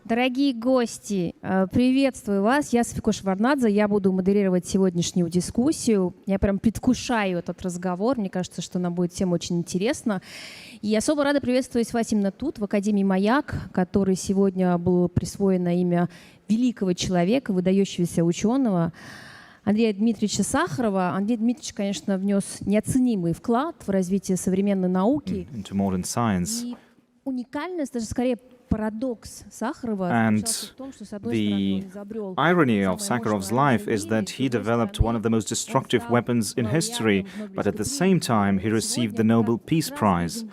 Дорогие гости, приветствую вас. Я София Шварнадзе, я буду модерировать сегодняшнюю дискуссию. Я прям предвкушаю этот разговор. Мне кажется, что нам будет всем очень интересно. И особо рада приветствовать вас именно тут, в Академии «Маяк», которой сегодня было присвоено имя великого человека, выдающегося ученого Андрея Дмитриевича Сахарова. Андрей Дмитриевич, конечно, внес неоценимый вклад в развитие современной науки. И уникальность, даже скорее парадокс Сахарова заключался в том, что, с одной стороны, он изобрел irony of Sakharov's life is that he developed one of the most destructive weapons in history, but at the same time he received the Nobel Peace Prize.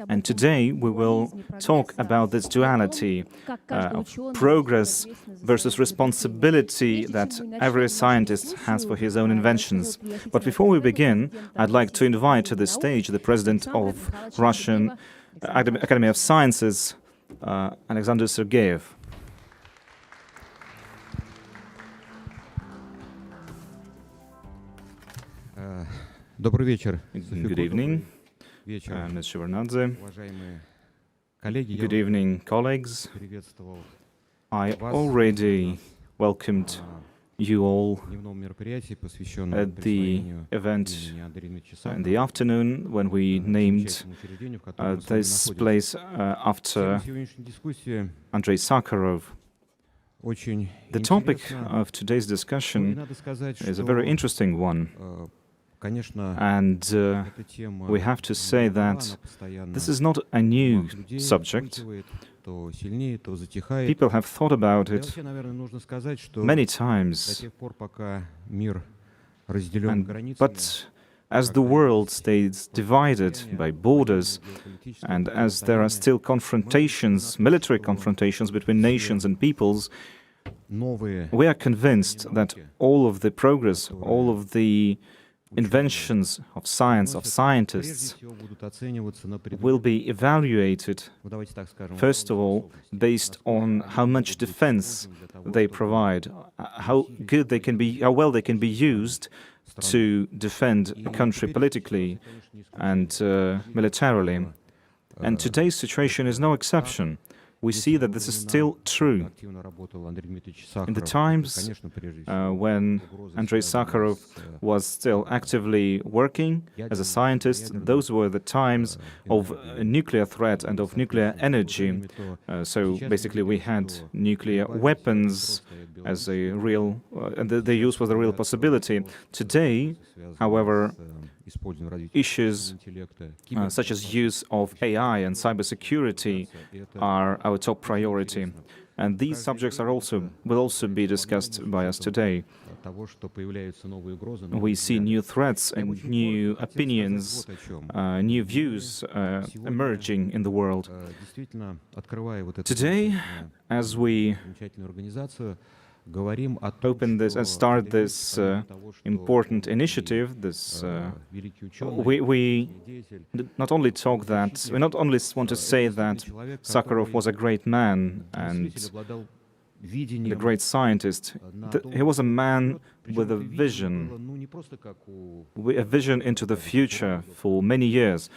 And today we will talk about this duality of progress versus responsibility that every scientist has for his own inventions. But before we begin, I'd like to invite to the stage the president of Russian Academy of Sciences, Alexander Sergeyev. Добрый вечер. Good evening, Ms. Shevardnadze. Good evening, colleagues. I already welcomed you all at the event in the afternoon when we named this place after Andrei Sakharov. The topic of today's discussion is a very interesting one. And we have to say that this is not a new subject. People have thought about it many times. But as the world stays divided by borders, and as there are still confrontations, military confrontations between nations and peoples, we are convinced that all of the progress, all of the inventions of science, of scientists, will be evaluated, first of all, based on how much defense they provide, how well they can be used to defend a country politically and militarily. And today's situation is no exception. We see that this is still true. In the times when Andrei Sakharov was still actively working as a scientist, those were the times of a nuclear threat and of nuclear energy. So basically we had nuclear weapons as a real, and the use was a real possibility. Today, however, issues such as use of AI and cybersecurity are our top priority. And these subjects will also be discussed by us today. We see new threats and new opinions, new views emerging in the world. Today, as we open this and start this important initiative, we not only want to say that Sakharov was a great man and a great scientist. He was a man with a vision into the future for many years.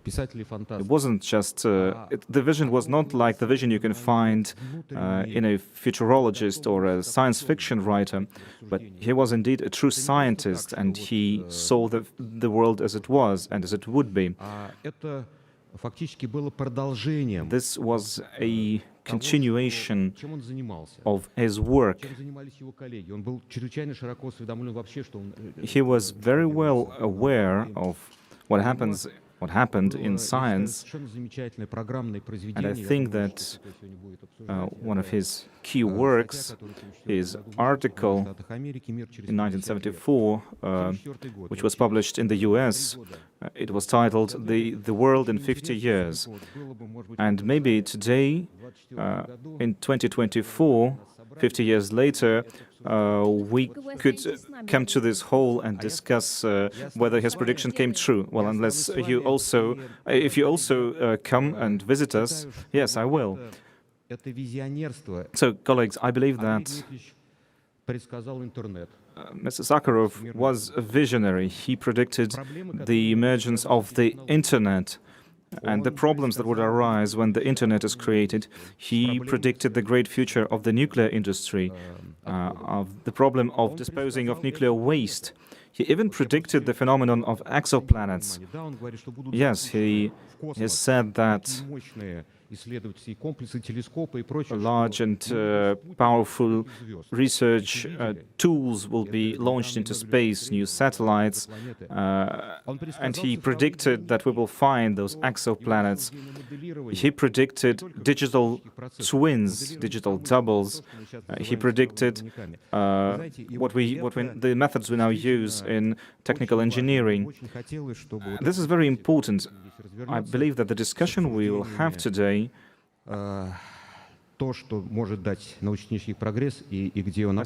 It wasn't just, the vision was not like the vision you can find in a futurologist or a science fiction writer, but he was indeed a true scientist, and he saw the world as it was and as it would be. This was a continuation of his work. He was very well aware of what happened in science, and I think that one of his key works, his article in 1974, which was published in the US, it was titled The World in 50 Years. And maybe today, in 2024, 50 years later, we could come to this hall and discuss whether his prediction came true. Well, unless you also, if you also come and visit us, yes, I will. So, colleagues, I believe that Mr. Sakharov was a visionary. He predicted the emergence of the internet. and the problems that would arise when the internet is created. He predicted the great future of the nuclear industry, of the problem of disposing of nuclear waste. He even predicted the phenomenon of exoplanets. Yes, he has said that large and powerful research tools will be launched into space, new satellites, and he predicted that we will find those exoplanets. He predicted digital twins, digital doubles. He predicted the methods we now use in technical engineering. This is very important. I believe that the discussion we will have today, as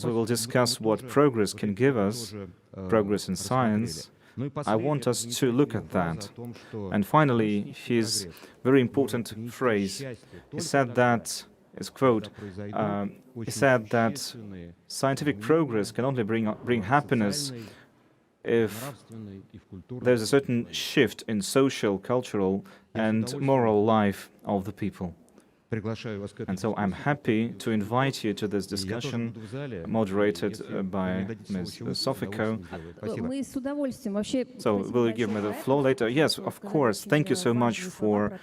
we will discuss what progress can give us, progress in science, I want us to look at that. And finally, his very important phrase, he said that, his quote, he said that scientific progress can only bring happiness if there's a certain shift in social, cultural, and moral life of the people. And so I'm happy to invite you to this discussion, moderated by Ms. Sofiko. So will you give me the floor later? Yes, of course. Thank you so much for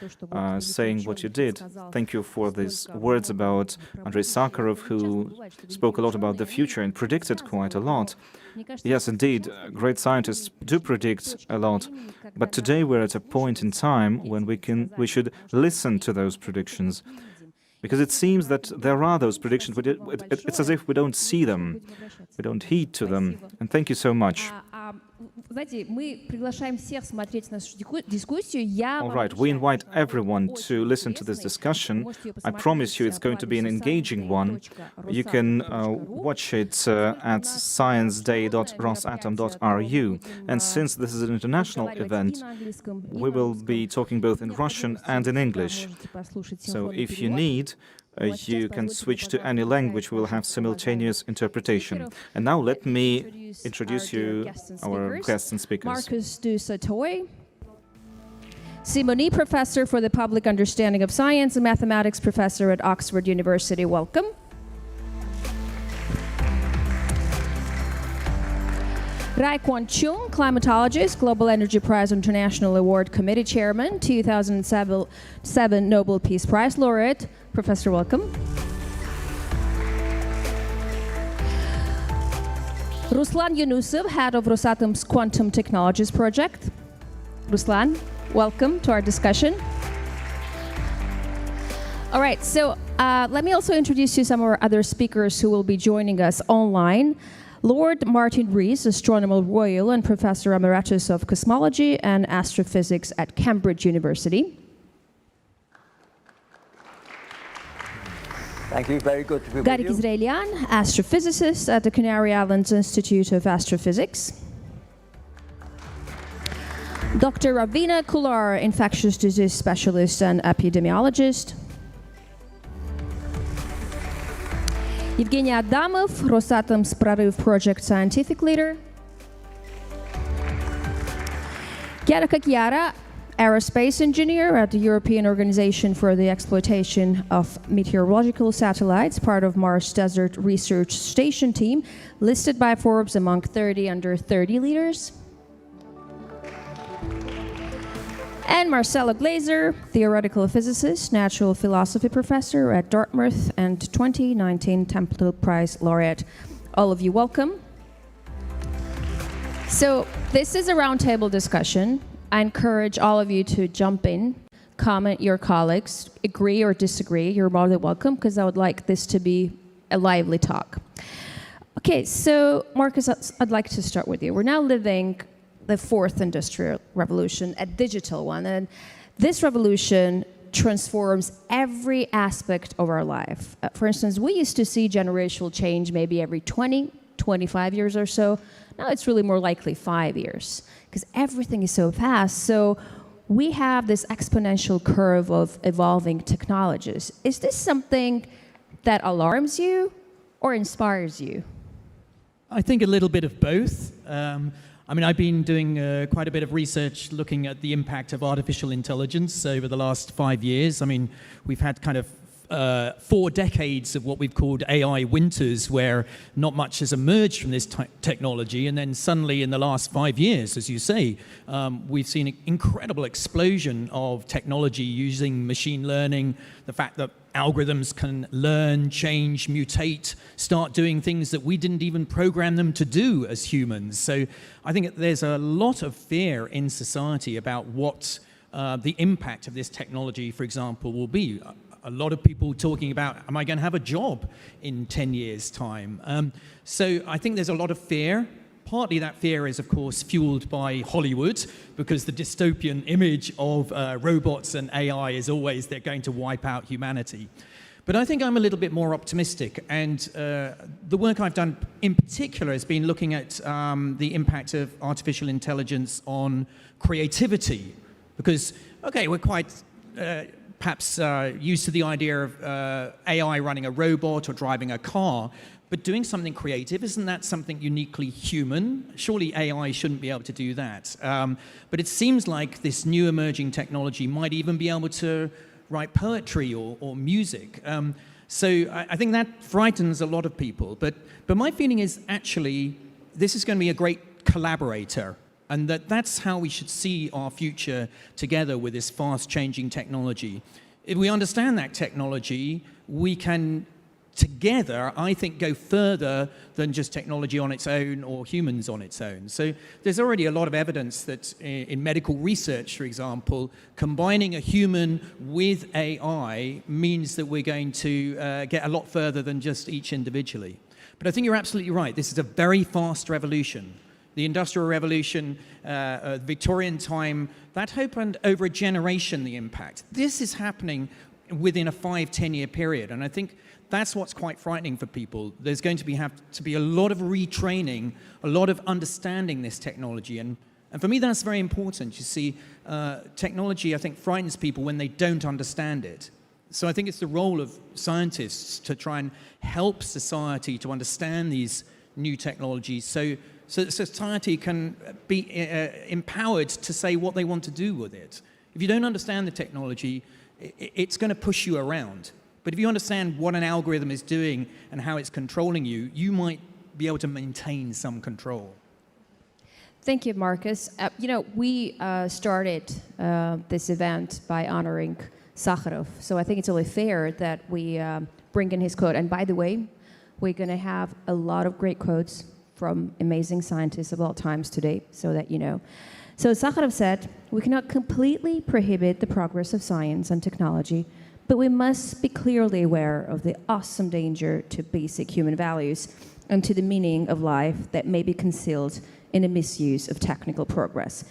saying what you did. Thank you for these words about Andrei Sakharov, who spoke a lot about the future and predicted quite a lot. Yes, indeed, great scientists do predict a lot, but today we're at a point in time when we should listen to those predictions. Because it seems that there are those predictions, but it's as if we don't see them, we don't heed to them. And thank you so much. All right, we invite everyone to listen to this discussion. I promise you it's going to be an engaging one. You can watch it at scienceday.rosatom.ru. And since this is an international event, we will be talking both in Russian and in English. So if you need, you can switch to any language. We will have simultaneous interpretation. And now let me introduce you our guests and speakers. Marcus du Sautoy, Simony Professor for the Public Understanding of Science and Mathematics Professor at Oxford University. Welcome. Rai-Kwon Chung, climatologist, Global Energy Prize International Award Committee Chairman, 2007 Nobel Peace Prize laureate. Professor, welcome. Ruslan Yunusov, head of Rosatom's Quantum Technologies Project. Ruslan, welcome to our discussion. All right, so let me also introduce you some of our other speakers who will be joining us online. Lord Martin Rees, Astronomer Royal and Professor Emeritus of Cosmology and Astrophysics at Cambridge University. Thank you. Very good to be Garik with you. Izraelian, astrophysicist at the Canary Islands Institute of Astrophysics. Dr. Ravina Kular, infectious disease specialist and epidemiologist. Evgeny Adamov, Rosatom's Prorыв project scientific leader. Chiara Cacchiara, aerospace engineer at the European Organization for the Exploitation of Meteorological Satellites, part of Mars Desert Research Station team, listed by Forbes among 30 under 30 leaders. And Marcelo Glazer, theoretical physicist, natural philosophy professor at Dartmouth, and 2019 Templeton Prize laureate. All of you, welcome. So this is a roundtable discussion. I encourage all of you to jump in, comment your colleagues, agree or disagree. You're more than welcome, because I would like this to be a lively talk. Okay, so Marcus, I'd like to start with you. We're now living the fourth industrial revolution, a digital one, and this revolution transforms every aspect of our life. For instance, we used to see generational change maybe every 20, 25 years or so. Now it's really more likely 5 years, because everything is so fast. So we have this exponential curve of evolving technologies. Is this something that alarms you or inspires you? I think a little bit of both. I mean, I've been doing quite a bit of research looking at the impact of artificial intelligence over the last 5 years. I mean, we've had kind of 4 decades of what we've called AI winters, where not much has emerged from this technology, and then suddenly in the last 5 years, as you say, we've seen an incredible explosion of technology using machine learning, the fact that algorithms can learn, change, mutate, start doing things that we didn't even program them to do as humans. So I think there's a lot of fear in society about what the impact of this technology, for example, will be. A lot of people talking about, am I going to have a job in 10 years' time? So I think there's a lot of fear. Partly that fear is, of course, fueled by Hollywood, because the dystopian image of robots and AI is always they're going to wipe out humanity. But I think I'm a little bit more optimistic, and the work I've done in particular has been looking at the impact of artificial intelligence on creativity. Because, okay, we're quite perhaps used to the idea of AI running a robot or driving a car, but doing something creative, isn't that something uniquely human? Surely AI shouldn't be able to do that. But it seems like this new emerging technology might even be able to write poetry or music. So I think that frightens a lot of people. But my feeling is actually this is going to be a great collaborator, and that's how we should see our future together with this fast-changing technology. If we understand that technology, we can together, I think, go further than just technology on its own or humans on its own. So there's already a lot of evidence that in medical research, for example, combining a human with AI means that we're going to get a lot further than just each individually. But I think you're absolutely right. This is a very fast revolution. The Industrial Revolution, Victorian time, that opened over a generation, the impact. This is happening within a 5-10 year period, and I think that's what's quite frightening for people. There's going to have to be a lot of retraining, a lot of understanding this technology, and for me that's very important. You see, technology, I think, frightens people when they don't understand it. So I think it's the role of scientists to try and help society to understand these new technologies so that society can be empowered to say what they want to do with it. If you don't understand the technology, it's going to push you around. But if you understand what an algorithm is doing and how it's controlling you, you might be able to maintain some control. Thank you, Marcus. We started this event by honoring Sakharov. So I think it's only fair that we bring in his quote. And by the way, we're going to have a lot of great quotes from amazing scientists of all times today, so that you know. So Sakharov said, "We cannot completely prohibit the progress of science and technology, but we must be clearly aware of the awesome danger to basic human values and to the meaning of life that may be concealed in the misuse of technical progress."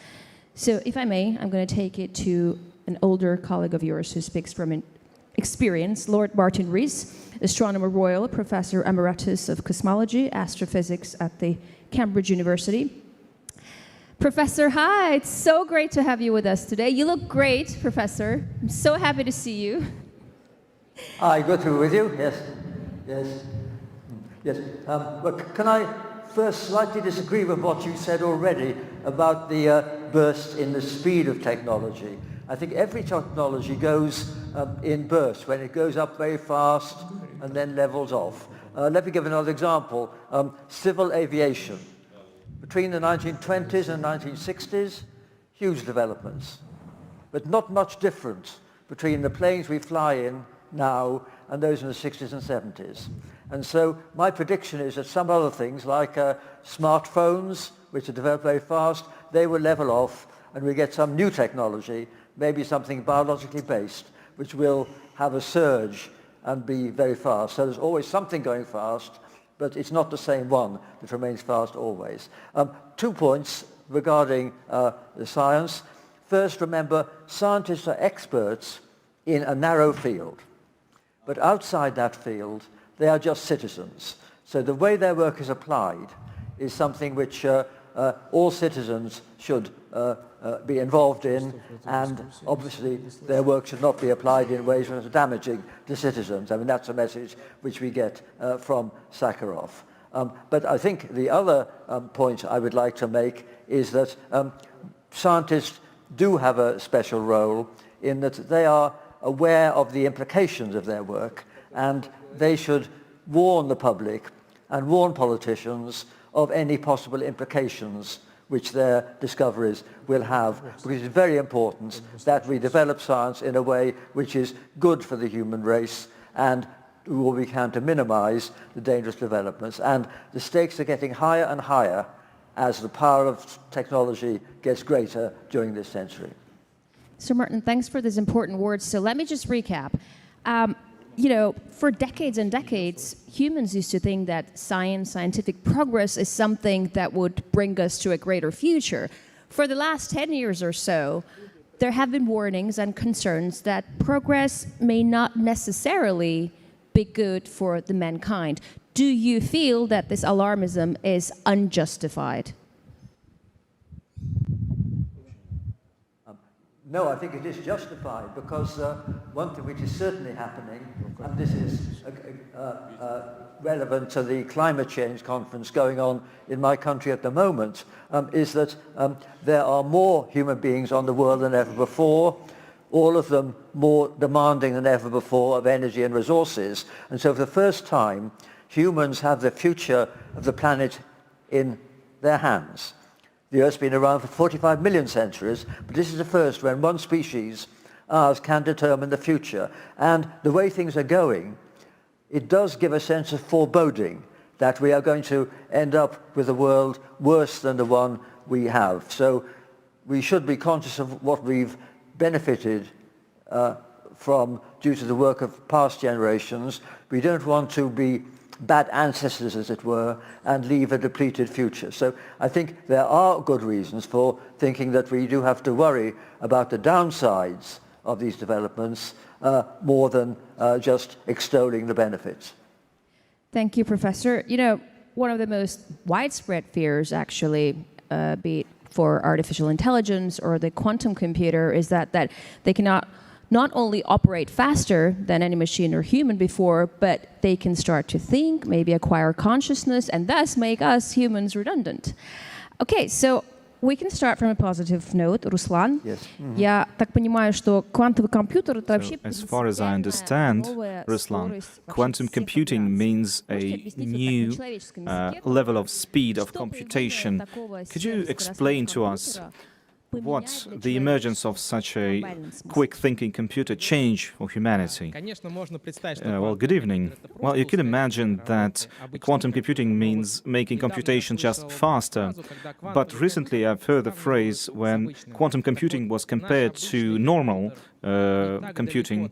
So if I may, I'm going to take it to an older colleague of yours who speaks from experience, Lord Martin Rees, Astronomer Royal, Professor Emeritus of Cosmology, Astrophysics at the Cambridge University. Professor, hi, it's so great to have you with us today. You look great, Professor. I'm so happy to see you. Hi, good to be with you. Yes. But can I first slightly disagree with what you said already about the burst in the speed of technology? I think every technology goes in bursts, when it goes up very fast and then levels off. Let me give another example. Civil aviation. Between the 1920s and 1960s, huge developments, but not much difference between the planes we fly in now and those in the 60s and 70s. And so my prediction is that some other things like smartphones, which are developed very fast, they will level off and we get some new technology, maybe something biologically based, which will have a surge and be very fast. So there's always something going fast, but it's not the same one that remains fast always. 2 points regarding the science. First, remember, scientists are experts in a narrow field. But outside that field, they are just citizens. So the way their work is applied is something which all citizens should be involved in, and obviously their work should not be applied in ways that are damaging to citizens. I mean, that's a message which we get from Sakharov. But I think the other point I would like to make is that scientists do have a special role in that they are aware of the implications of their work, and they should warn the public and warn politicians of any possible implications which their discoveries will have, because it's very important that we develop science in a way which is good for the human race and do all we can to minimize the dangerous developments. And the stakes are getting higher and higher as the power of technology gets greater during this century. Sir Martin, thanks for these important words. So let me just recap. For decades and decades, humans used to think that scientific progress is something that would bring us to a greater future. For the last 10 years or so, there have been warnings and concerns that progress may not necessarily be good for the mankind. Do you feel that this alarmism is unjustified? No, I think it is justified, because one thing which is certainly happening, and this is relevant to the climate change conference going on in my country at the moment, is that there are more human beings on the world than ever before, all of them more demanding than ever before of energy and resources. And so for the first time, humans have the future of the planet in their hands. The Earth's been around for 45 million centuries, but this is the first when one species, ours, can determine the future. And the way things are going, it does give a sense of foreboding that we are going to end up with a world worse than the one we have. So we should be conscious of what we've benefited from due to the work of past generations. We don't want to be bad ancestors, as it were, and leave a depleted future. So I think there are good reasons for thinking that we do have to worry about the downsides of these developments more than just extolling the benefits. Thank you, Professor. One of the most widespread fears, actually, be it for artificial intelligence or the quantum computer, is that they cannot not only operate faster than any machine or human before, but they can start to think, maybe acquire consciousness, and thus make us humans redundant. Okay, so we can start from a positive note. Руслан, я так понимаю, что квантовый компьютер — это вообще As far as I understand, Ruslan, quantum computing means a new level of speed of computation. Could you explain to us what the emergence of such a quick-thinking computer change for humanity? Well, good evening. Well, you can imagine that quantum computing means making computation just faster. But recently I've heard the phrase when quantum computing was compared to normal computing.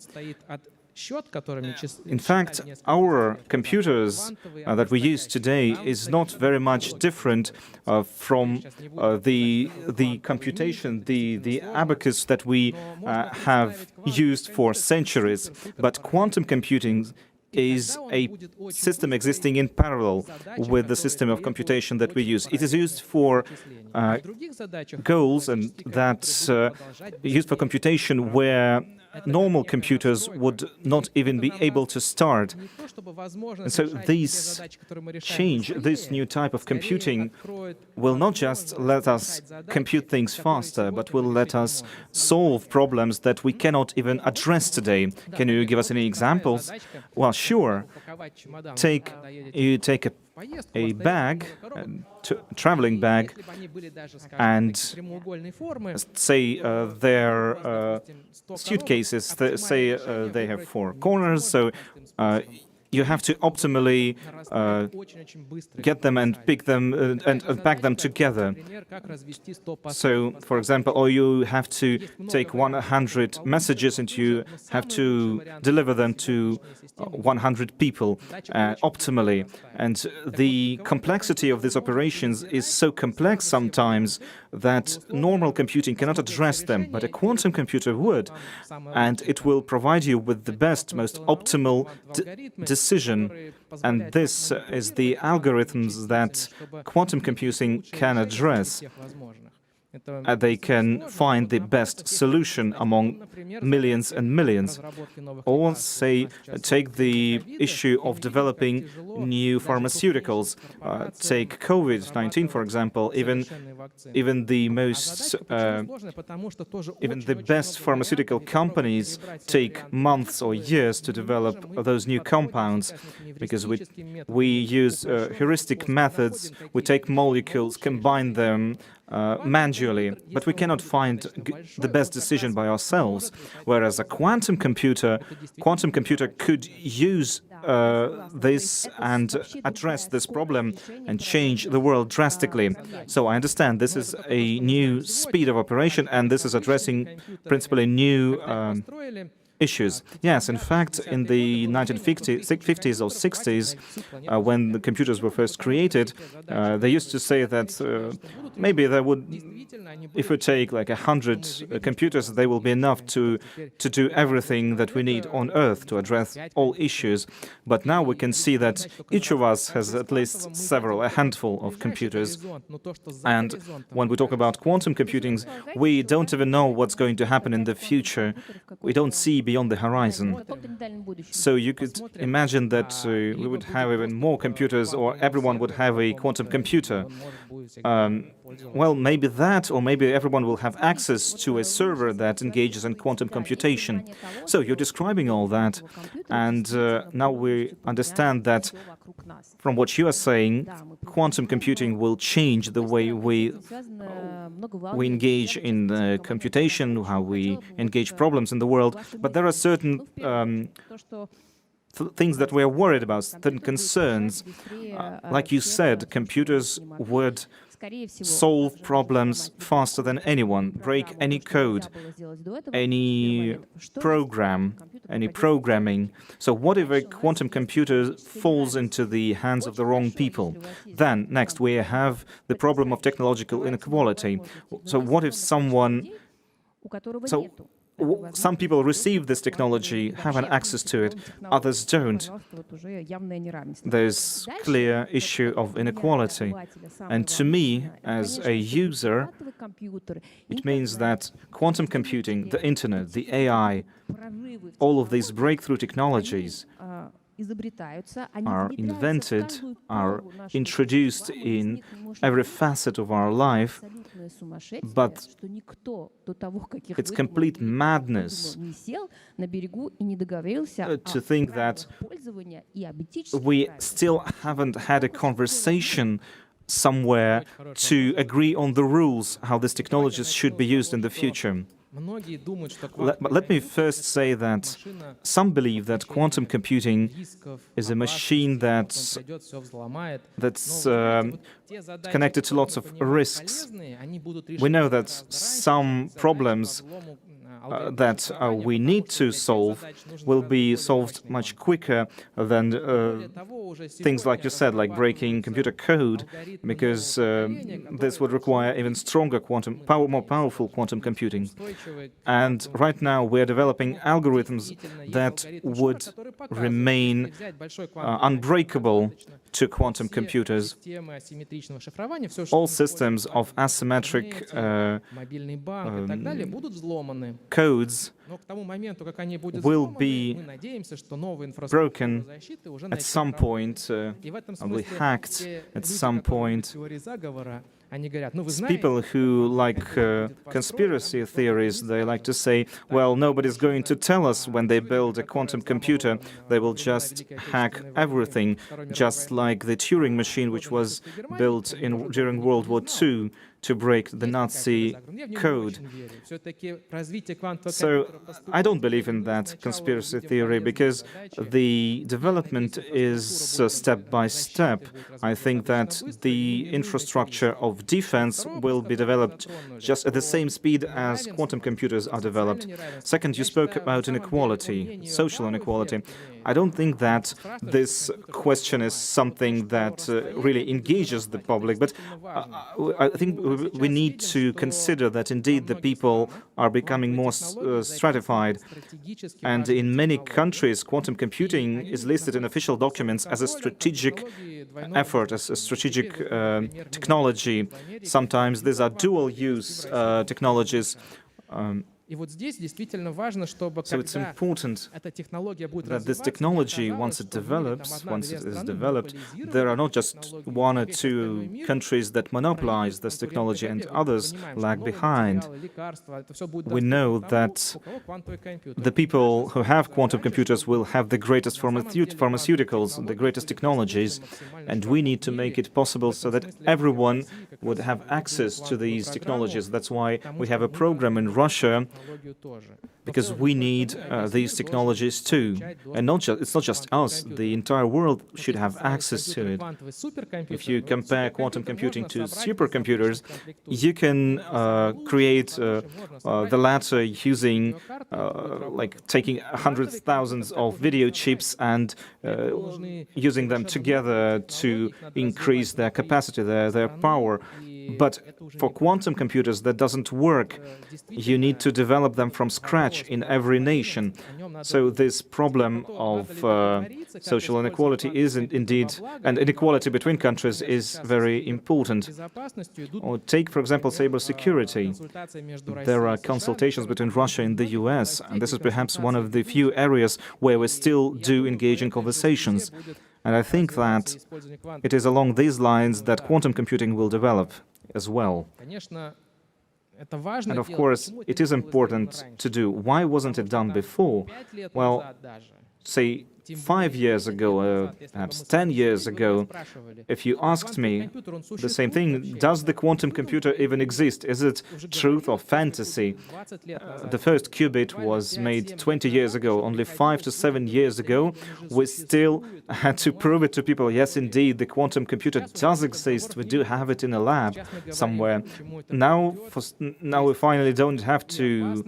In fact, our computers that we use today is not very much different from the computation, the abacus that we have used for centuries. But quantum computing is a system existing in parallel with the system of computation that we use. It is used for goals and that's used for computation where normal computers would not even be able to start. And so this change, this new type of computing will not just let us compute things faster, but will let us solve problems that we cannot even address today. Can you give us any examples? Well, sure. You take a bag, a traveling bag, and say their suitcases, say they have 4 corners, so you have to optimally get them and pick them and pack them together. So, for example, or you have to take 100 messages and you have to deliver them to 100 people optimally. And the complexity of these operations is so complex sometimes that normal computing cannot address them, but a quantum computer would, and it will provide you with the best, most optimal decision. And this is the algorithms that quantum computing can address. they can find the best solution among millions and millions. Or say, take the issue of developing new pharmaceuticals. Take COVID-19, for example. Even the best pharmaceutical companies take months or years to develop those new compounds, because we use heuristic methods. We take molecules, combine them manually, but we cannot find the best decision by ourselves. Whereas a quantum computer could use this and address this problem and change the world drastically. So I understand this is a new speed of operation, and this is addressing principally new issues. Yes, in fact, in the 1950s or 60s, when the computers were first created, they used to say that maybe there would, if we take like 100 computers, they will be enough to do everything that we need on Earth to address all issues. But now we can see that each of us has at least a handful of computers. And when we talk about quantum computing, we don't even know what's going to happen in the future. We don't see beyond the horizon. So you could imagine that we would have even more computers, or everyone would have a quantum computer. Well, maybe that, or maybe everyone will have access to a server that engages in quantum computation. So you're describing all that, and now we understand that from what you are saying, quantum computing will change the way we engage in computation, how we engage problems in the world. But there are certain things that we're worried about, certain concerns. Like you said, computers would solve problems faster than anyone, break any code, any program, any programming. So what if a quantum computer falls into the hands of the wrong people? Then, next, we have the problem of technological inequality. So what if some people receive this technology, have an access to it, others don't. There's clear issue of inequality. And to me, as a user, it means that quantum computing, the internet, the AI, all of these breakthrough technologies are invented, are introduced in every facet of our life, but it's complete madness to think that we still haven't had a conversation somewhere to agree on the rules how these technologies should be used in the future. Let me first say that some believe that quantum computing is a machine that's connected to lots of risks. We know that some problems that we need to solve will be solved much quicker than things like you said, like breaking computer code, because this would require even stronger more powerful quantum computing. And right now we're developing algorithms that would remain unbreakable to quantum computers. All systems of asymmetric codes will be broken at some point, will be hacked at some point. People who like conspiracy theories, they like to say, well, nobody's going to tell us when they build a quantum computer. They will just hack everything, just like the Turing machine, which was built during World War II to break the Nazi code. So I don't believe in that conspiracy theory, because the development is step by step. I think that the infrastructure of defense will be developed just at the same speed as quantum computers are developed. Second, you spoke about inequality, social inequality. I don't think that this question is something that really engages the public, but I think we need to consider that indeed the people are becoming more stratified. And in many countries, quantum computing is listed in official documents as a strategic effort, as a strategic technology technology. Sometimes these are dual-use technologies. So it's important that this technology, once it is developed, there are not just one or two countries that monopolize this technology and others lag behind. We know that the people who have quantum computers will have the greatest pharmaceuticals, the greatest technologies, and we need to make it possible so that everyone would have access to these technologies. That's why we have a program in Russia, because we need these technologies too. And it's not just us, the entire world should have access to it. If you compare quantum computing to supercomputers, you can create the latter using like taking hundreds of thousands of video chips and using them together to increase their capacity, their power. But for quantum computers, that doesn't work. You need to develop them from scratch in every nation. So this problem of social inequality is indeed, and inequality between countries is very important. Or take, for example, cybersecurity. There are consultations between Russia and the US, and this is perhaps one of the few areas where we still do engage in conversations. And I think that it is along these lines that quantum computing will develop as well. And of course, it is important to do. Why wasn't it done before? Well, say 5 years ago, perhaps 10 years ago, if you asked me the same thing, does the quantum computer even exist? Is it truth or fantasy? The first qubit was made 20 years ago. Only 5 to 7 years ago, we still had to prove it to people. Yes, indeed, the quantum computer does exist. We do have it in a lab somewhere. Now we finally don't have to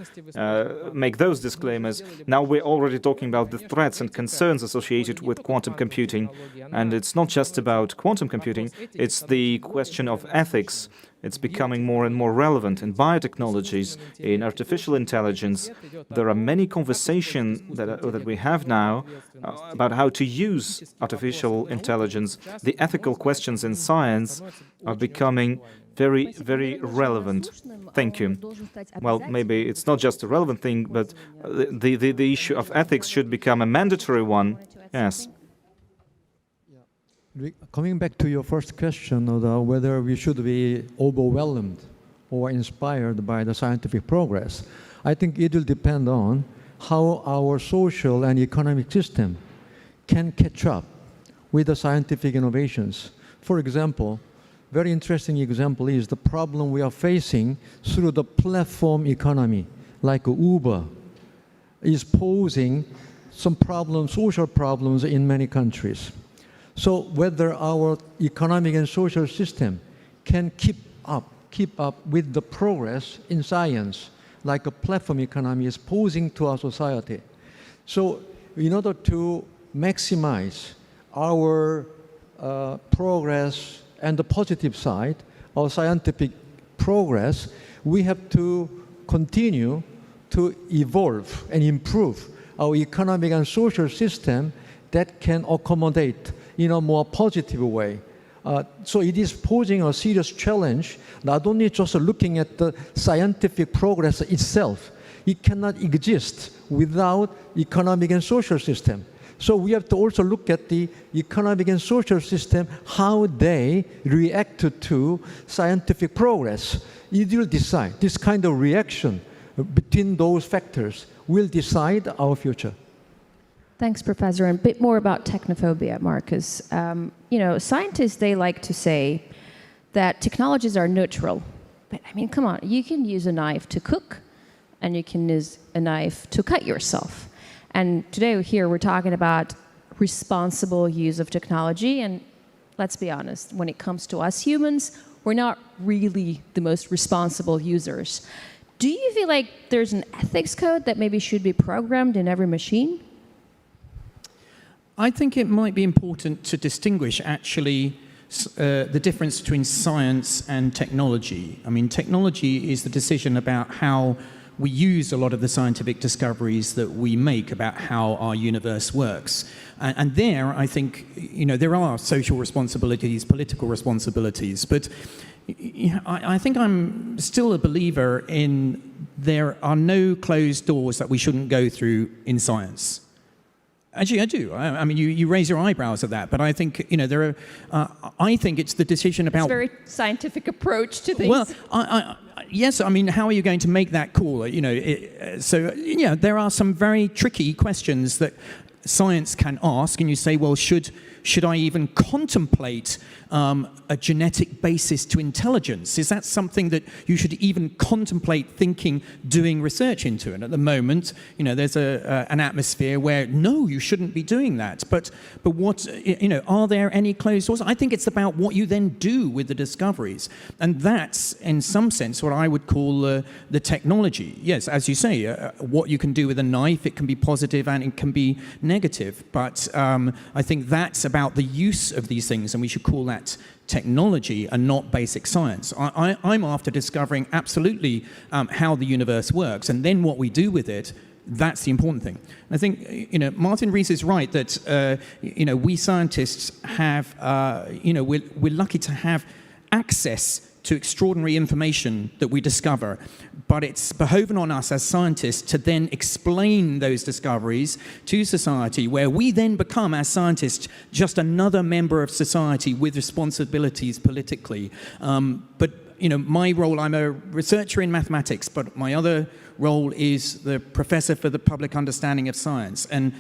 make those disclaimers. Now we're already talking about the threats and concerns associated with quantum computing. And it's not just about quantum computing, it's the question of ethics. It's becoming more and more relevant in biotechnologies, in artificial intelligence. There are many conversations that we have now about how to use artificial intelligence. The ethical questions in science are becoming very, very relevant. Thank you. Well, maybe it's not just a relevant thing, but the issue of ethics should become a mandatory one. Yes. Coming back to your first question of whether we should be overwhelmed or inspired by the scientific progress, I think it will depend on how our social and economic system can catch up with the scientific innovations. For example, very interesting example is the problem we are facing through the platform economy, like Uber, is posing some problems, social problems in many countries. So whether our economic and social system can keep up with the progress in science, like a platform economy is posing to our society. So in order to maximize our progress and the positive side of scientific progress, we have to continue to evolve and improve our economic and social system that can accommodate in a more positive way. So it is posing a serious challenge, not only just looking at the scientific progress itself. It cannot exist without economic and social system. So we have to also look at the economic and social system, how they react to scientific progress. It will decide. This kind of reaction between those factors will decide our future. Thanks, Professor. And a bit more about technophobia, Marcus. Scientists, they like to say that technologies are neutral. But I mean, come on, you can use a knife to cook, and you can use a knife to cut yourself. And today here we're talking about responsible use of technology. And let's be honest, when it comes to us humans, we're not really the most responsible users. Do you feel like there's an ethics code that maybe should be programmed in every machine? I think it might be important to distinguish actually the difference between science and technology. I mean, technology is the decision about how we use a lot of the scientific discoveries that we make about how our universe works. And there, I think, there are social responsibilities, political responsibilities, but I think I'm still a believer in there are no closed doors that we shouldn't go through in science. Actually, I do. I mean, you raise your eyebrows at that, but I think, there are, I think it's the decision about... It's a very scientific approach to things. Well, yes, I mean, how are you going to make that call? There are some very tricky questions that science can ask, and you say, well, should I even contemplate a genetic basis to intelligence? Is that something that you should even contemplate thinking, doing research into? And at the moment, there's an atmosphere where, no, you shouldn't be doing that. But what, are there any closed doors? I think it's about what you then do with the discoveries. And that's, in some sense, what I would call the technology. Yes, as you say, what you can do with a knife, it can be positive and it can be negative. But I think that's about the use of these things, and we should call that technology and not basic science. I'm after discovering absolutely how the universe works, and then what we do with it, that's the important thing. And I think, Martin Rees is right that, we scientists have, we're lucky to have access to extraordinary information that we discover, but it's behoven on us as scientists to then explain those discoveries to society, where we then become, as scientists, just another member of society with responsibilities politically. But my role, I'm a researcher in mathematics, but my other role is the professor for the public understanding of science. And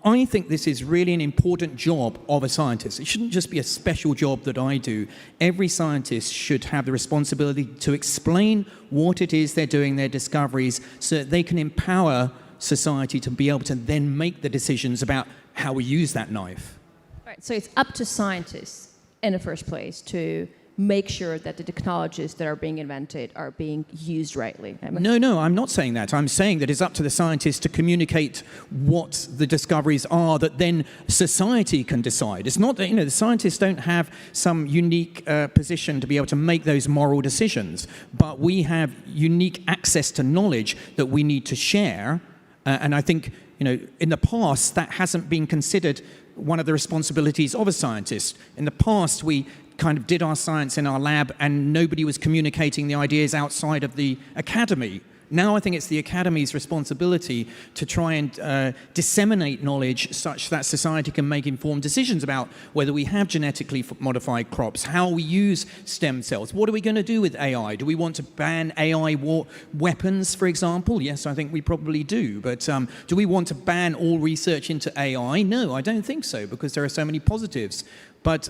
I think this is really an important job of a scientist. It shouldn't just be a special job that I do. Every scientist should have the responsibility to explain what it is they're doing, their discoveries, so that they can empower society to be able to then make the decisions about how we use that knife. Right, so it's up to scientists in the first place to make sure that the technologies that are being invented are being used rightly. No, I'm not saying that. I'm saying that it's up to the scientists to communicate what the discoveries are that then society can decide. It's not that, the scientists don't have some unique position to be able to make those moral decisions, but we have unique access to knowledge that we need to share. And I think, in the past, that hasn't been considered one of the responsibilities of a scientist. In the past, we kind of did our science in our lab and nobody was communicating the ideas outside of the academy. Now I think it's the academy's responsibility to try and disseminate knowledge such that society can make informed decisions about whether we have genetically modified crops, how we use stem cells. What are we going to do with AI? Do we want to ban AI weapons, for example? Yes, I think we probably do. But do we want to ban all research into AI? No, I don't think so, because there are so many positives. But,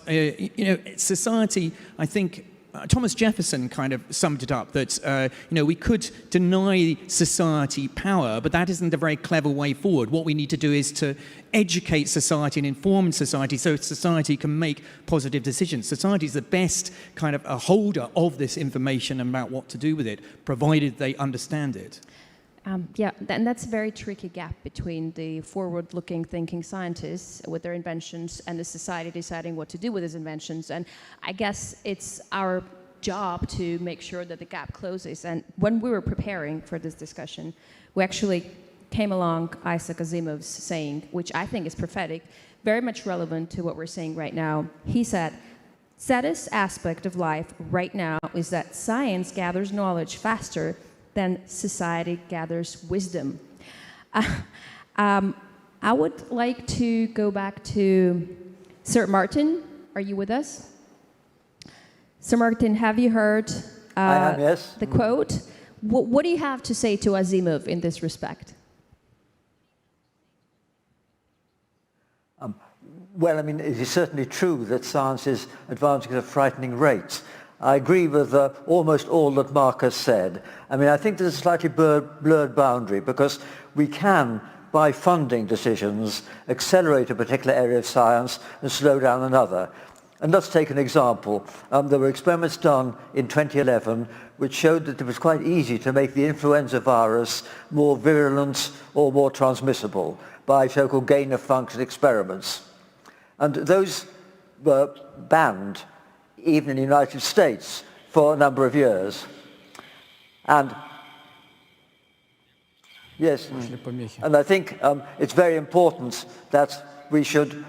society, I think, Thomas Jefferson kind of summed it up that, we could deny society power, but that isn't a very clever way forward. What we need to do is to educate society and inform society so society can make positive decisions. Society is the best kind of a holder of this information about what to do with it, provided they understand it. And that's a very tricky gap between the forward-looking thinking scientists with their inventions and the society deciding what to do with these inventions. And I guess it's our job to make sure that the gap closes. And when we were preparing for this discussion, we actually came along Isaac Asimov's saying, which I think is prophetic, very much relevant to what we're saying right now. He said, saddest aspect of life right now is that science gathers knowledge faster than society gathers wisdom. I would like to go back to Sir Martin. Are you with us? Sir Martin, have you heard I am, yes. the quote? What do you have to say to Asimov in this respect? Well, I mean, it is certainly true that science is advancing at a frightening rate. I agree with almost all that Marcus said. I mean, I think there's a slightly blurred boundary, because we can, by funding decisions, accelerate a particular area of science and slow down another. And let's take an example. There were experiments done in 2011 which showed that it was quite easy to make the influenza virus more virulent or more transmissible by so-called gain-of-function experiments. And those were banned even in the United States for a number of years. And yes, and I think it's very important that we should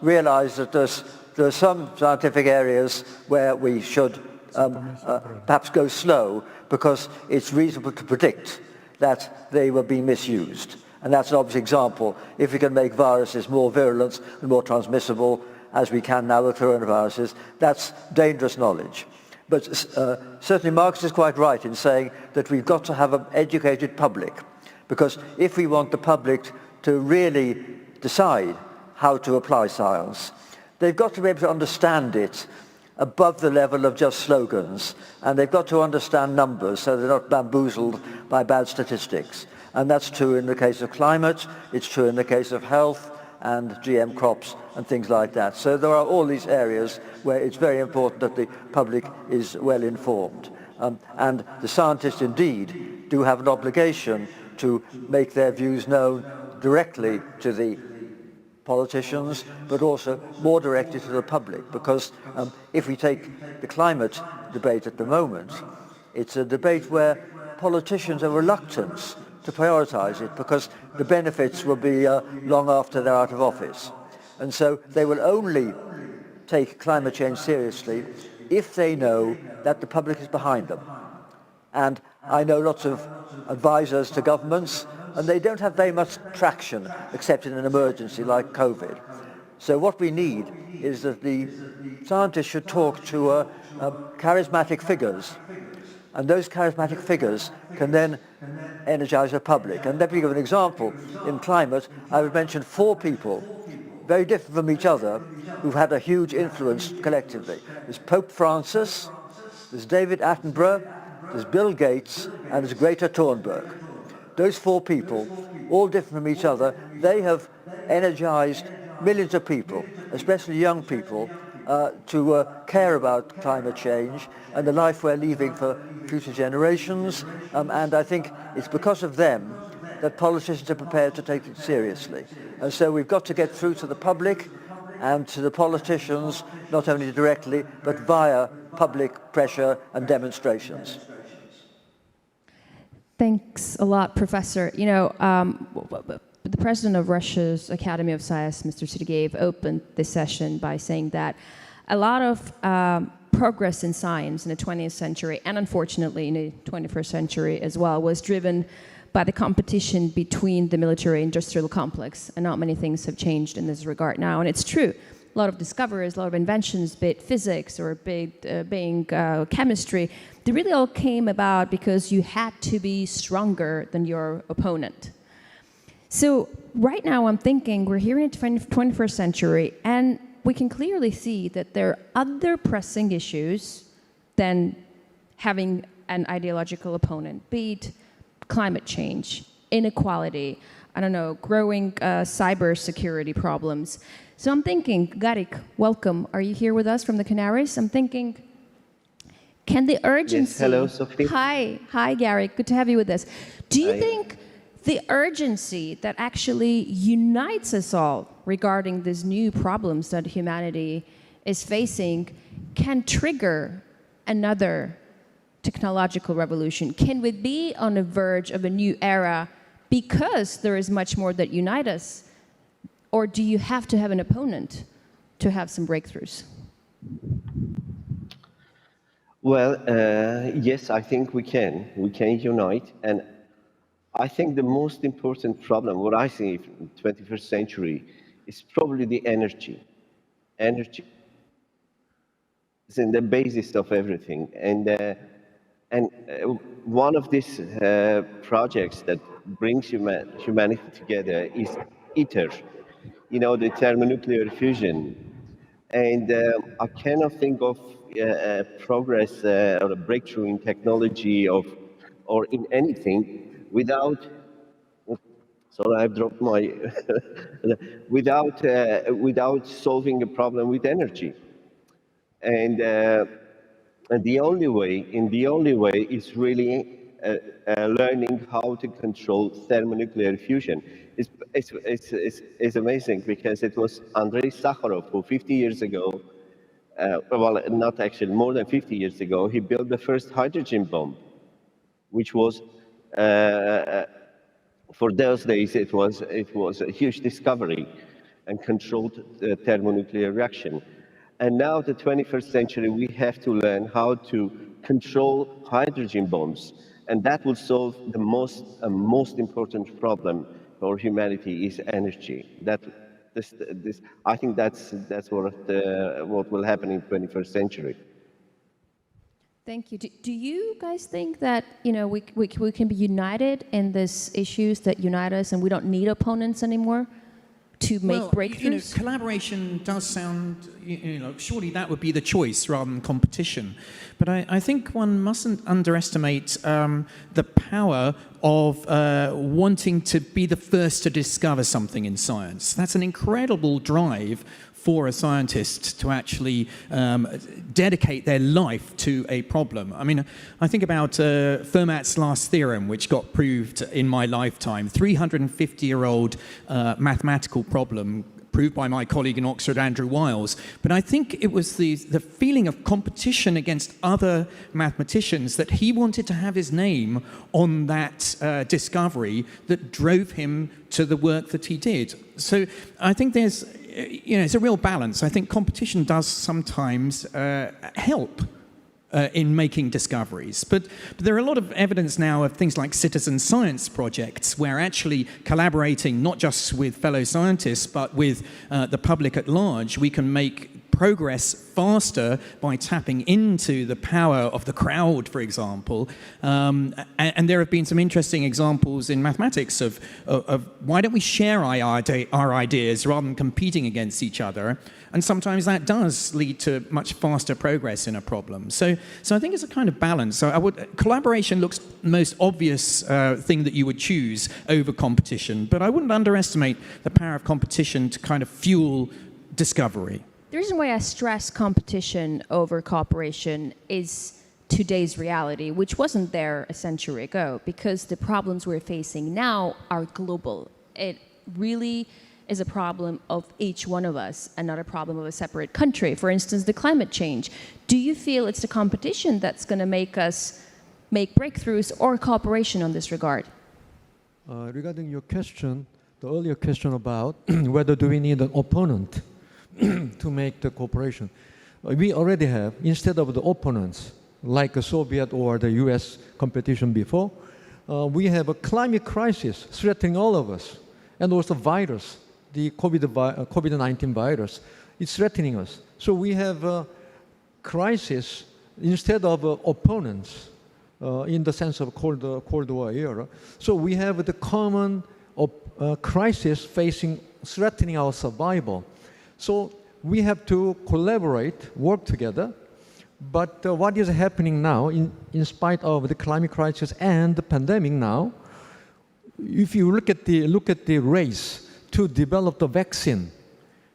realize that there are some scientific areas where we should perhaps go slow because it's reasonable to predict that they will be misused. And that's an obvious example. If we can make viruses more virulent and more transmissible, as we can now with coronaviruses, that's dangerous knowledge. But certainly Marx is quite right in saying that we've got to have an educated public, because if we want the public to really decide how to apply science, they've got to be able to understand it above the level of just slogans, and they've got to understand numbers so they're not bamboozled by bad statistics. And that's true in the case of climate, it's true in the case of health and GM crops and things like that. So there are all these areas where it's very important that the public is well informed. And the scientists indeed do have an obligation to make their views known directly to the politicians, but also more directly to the public, because if we take the climate debate at the moment, it's a debate where politicians are reluctant to prioritize it because the benefits will be long after they're out of office. And so they will only take climate change seriously if they know that the public is behind them. And I know lots of advisors to governments, and they don't have very much traction except in an emergency like COVID. So what we need is that the scientists should talk to charismatic figures, and those charismatic figures can then energize the public. And let me give an example. In climate, I would mention 4 people, very different from each other, who've had a huge influence collectively. There's Pope Francis, there's David Attenborough, there's Bill Gates, and there's Greta Thunberg. Those 4 people, all different from each other, they have energized millions of people, especially young people, to care about climate change and the life we're leaving for future generations. And I think it's because of them that politicians are prepared to take it seriously. And so we've got to get through to the public and to the politicians, not only directly, but via public pressure and demonstrations. Thanks a lot, Professor. You know, the president of Russia's Academy of Science, Mr. Sergeyev, opened this session by saying that a lot of progress in science in the 20th century, and unfortunately in the 21st century as well, was driven by the competition between the military-industrial complex, and not many things have changed in this regard now. And it's true, a lot of discoveries, a lot of inventions, be it physics or being chemistry, they really all came about because you had to be stronger than your opponent. So right now I'm thinking we're here in the 21st century, and we can clearly see that there are other pressing issues than having an ideological opponent, be it climate change, inequality, I don't know, growing cybersecurity problems. So I'm thinking, Garik, welcome. Are you here with us from the Canaries? I'm thinking, can the urgency... Yes, hello, Sophie. Hi, Garik, good to have you with us. Do you think the urgency that actually unites us all regarding these new problems that humanity is facing can trigger another technological revolution? Can we be on the verge of a new era because there is much more that unites us? Or do you have to have an opponent to have some breakthroughs? Well, yes, I think we can. We can unite. And I think the most important problem, what I see in the 21st century, is probably the energy. Energy is in the basis of everything. And one of these projects that brings humanity together is ITER, you know, the thermonuclear fusion. And I cannot think of progress or a breakthrough in technology or in anything without, sorry, I've dropped my, without solving a problem with energy. And the only way is really learning how to control thermonuclear fusion. It's amazing because it was Andrei Sakharov who 50 years ago, well, not actually, more than 50 years ago, he built the first hydrogen bomb, which was, for those days, it was a huge discovery and controlled the thermonuclear reaction. And now, the 21st century, we have to learn how to control hydrogen bombs. And that will solve the most important problem for humanity is energy. I think that's what will happen in 21st century. Thank you. Do you guys think that we can be united in these issues that unite us, and we don't need opponents anymore to make breakthroughs? Collaboration does sound, surely that would be the choice rather than competition. But I think one mustn't underestimate the power of wanting to be the first to discover something in science. That's an incredible drive for a scientist to actually dedicate their life to a problem. I mean, I think about Fermat's last theorem, which got proved in my lifetime, 350-year-old mathematical problem proved by my colleague in Oxford, Andrew Wiles. But I think it was the feeling of competition against other mathematicians that he wanted to have his name on that discovery that drove him to the work that he did. So I think there's, it's a real balance. I think competition does sometimes help in making discoveries. But there are a lot of evidence now of things like citizen science projects where actually collaborating not just with fellow scientists but with the public at large, we can make progress faster by tapping into the power of the crowd, for example. And there have been some interesting examples in mathematics of why don't we share our ideas rather than competing against each other. And sometimes that does lead to much faster progress in a problem. So I think it's a kind of balance. So collaboration looks the most obvious thing that you would choose over competition, but I wouldn't underestimate the power of competition to kind of fuel discovery. The reason why I stress competition over cooperation is today's reality, which wasn't there a century ago, because the problems we're facing now are global. It really is a problem of each one of us and not a problem of a separate country. For instance, the climate change. Do you feel it's the competition that's going to make us make breakthroughs, or cooperation on this regard? Regarding your question, the earlier question about whether do we need an opponent to make the cooperation. We already have, instead of the opponents, like the Soviet or the US competition before, we have a climate crisis threatening all of us, and also virus, the COVID-19 virus, it's threatening us. So we have a crisis instead of opponents in the sense of Cold War era. So we have the common crisis threatening our survival. So we have to collaborate, work together. But what is happening now, in spite of the climate crisis and the pandemic now, if you look at the race to develop the vaccine,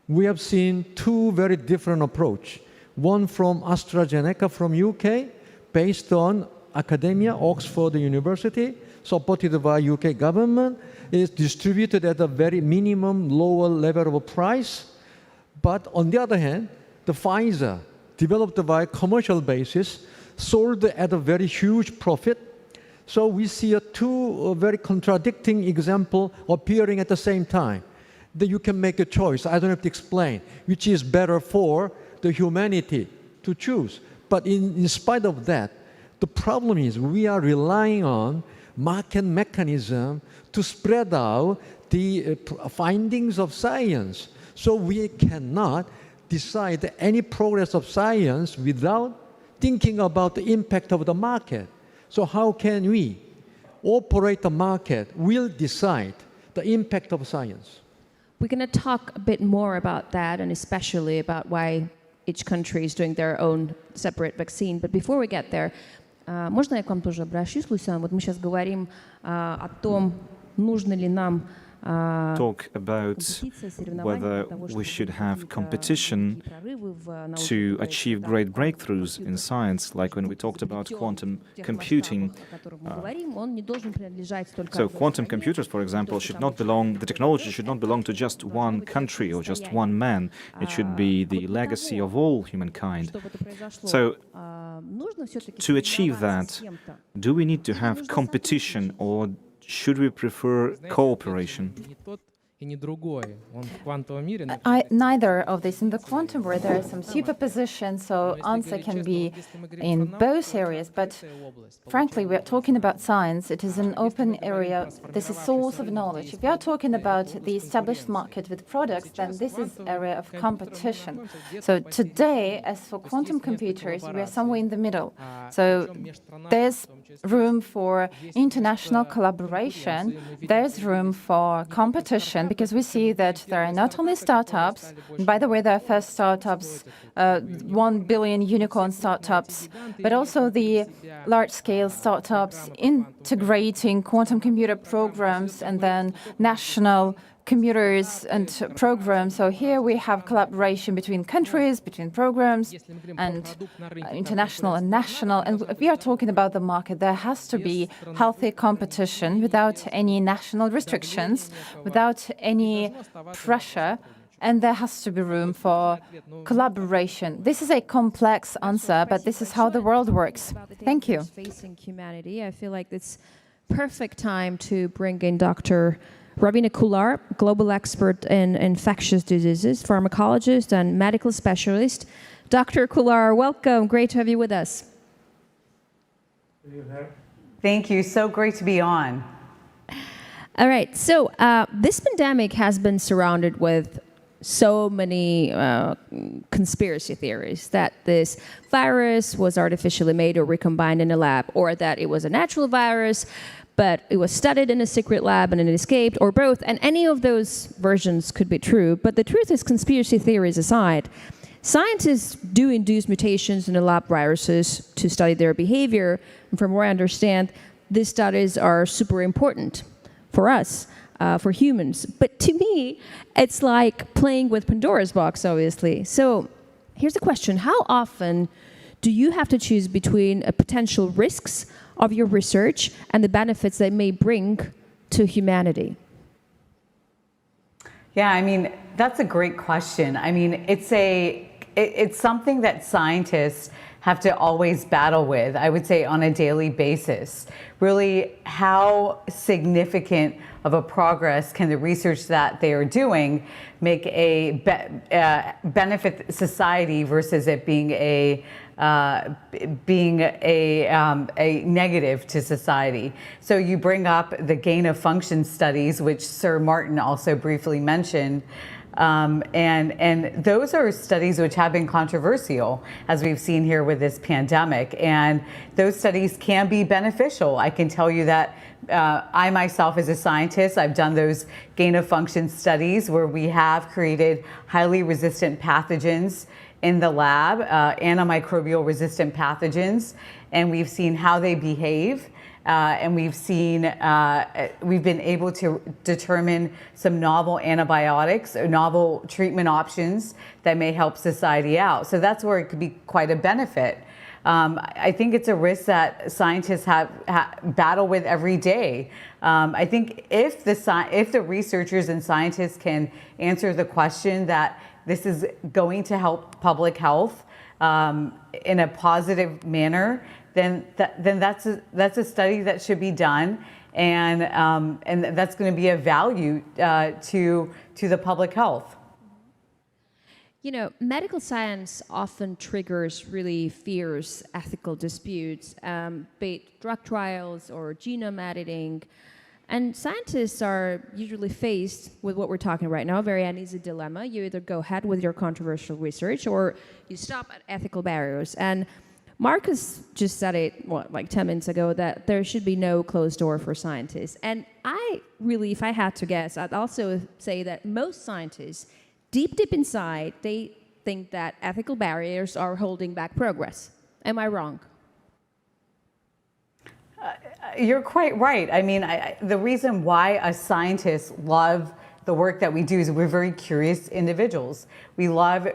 we have seen two very different approaches. One from AstraZeneca from UK, based on academia, Oxford University, supported by UK government, is distributed at a very minimum lower level of price. But on the other hand, the Pfizer, developed by commercial basis, sold at a very huge profit. So we see two very contradicting examples appearing at the same time. That you can make a choice. I don't have to explain which is better for the humanity to choose. But in spite of that, the problem is we are relying on market mechanism to spread out the findings of science. So we cannot decide any progress of science without thinking about the impact of the market. So how can we operate the market? We'll decide the impact of science. We're going to talk a bit more about that, and especially about why each country is doing their own separate vaccine. But before we get there, можно я к вам тоже обращусь, Лусян? Вот мы сейчас говорим о том, нужно ли нам talk about whether we should have competition to achieve great breakthroughs in science, like when we talked about quantum computing. So quantum computers, for example, the technology should not belong to just one country or just one man. It should be the legacy of all humankind. So to achieve that, do we need to have competition, or should we prefer cooperation? и не другой. Он в квантовом мире. Neither of this. In the quantum world, there are some superpositions, so answer can be in both areas. But frankly, we are talking about science. It is an open area. This is source of knowledge. If we are talking about the established market with products, then this is area of competition. So today, as for quantum computers, we are somewhere in the middle. So there's room for international collaboration. There's room for competition, because we see that there are not only startups, and by the way, there are first startups, 1 billion unicorn startups, but also the large-scale startups integrating quantum computer programs and then national computers and programs. So here we have collaboration between countries, between programs, and international and national. And if we are talking about the market, there has to be healthy competition without any national restrictions, without any pressure, and there has to be room for collaboration. This is a complex answer, but this is how the world works. Thank you. Facing humanity, I feel like it's perfect time to bring in Dr. Ravina Kullar, global expert in infectious diseases, pharmacologist, and medical specialist. Dr. Kullar, welcome. Great to have you with us. Thank you. So great to be on. All right. So this pandemic has been surrounded with so many conspiracy theories that this virus was artificially made or recombined in a lab, or that it was a natural virus, but it was studied in a secret lab and it escaped, or both. And any of those versions could be true. But the truth is, conspiracy theories aside, scientists do induce mutations in the lab viruses to study their behavior. And from what I understand, these studies are super important for us, for humans. But to me, it's like playing with Pandora's box, obviously. So here's the question. How often do you have to choose between potential risks of your research and the benefits they may bring to humanity? Yeah, I mean, that's a great question. I mean, it's something that scientists have to always battle with, I would say, on a daily basis. Really, how significant of a progress can the research that they are doing make a benefit society versus it being a negative to society. So you bring up the gain of function studies, which Sir Martin also briefly mentioned. And those are studies which have been controversial, as we've seen here with this pandemic. And those studies can be beneficial. I can tell you that I myself, as a scientist, I've done those gain of function studies where we have created highly resistant pathogens in the lab, antimicrobial resistant pathogens, and we've seen how they behave. And we've been able to determine some novel antibiotics or novel treatment options that may help society out. So that's where it could be quite a benefit. I think it's a risk that scientists battle with every day. I think if the researchers and scientists can answer the question that this is going to help public health in a positive manner, then that's a study that should be done, and that's going to be of value to the public health. You know, medical science often triggers really fierce ethical disputes, be it drug trials or genome editing. And scientists are usually faced with what we're talking right now, a very uneasy dilemma. You either go ahead with your controversial research or you stop at ethical barriers. And Marcus just said it, like 10 minutes ago, that there should be no closed door for scientists. And I really, if I had to guess, I'd also say that most scientists, deep inside, they think that ethical barriers are holding back progress. Am I wrong? You're quite right. I mean, the reason why us scientists love the work that we do is we're very curious individuals. We love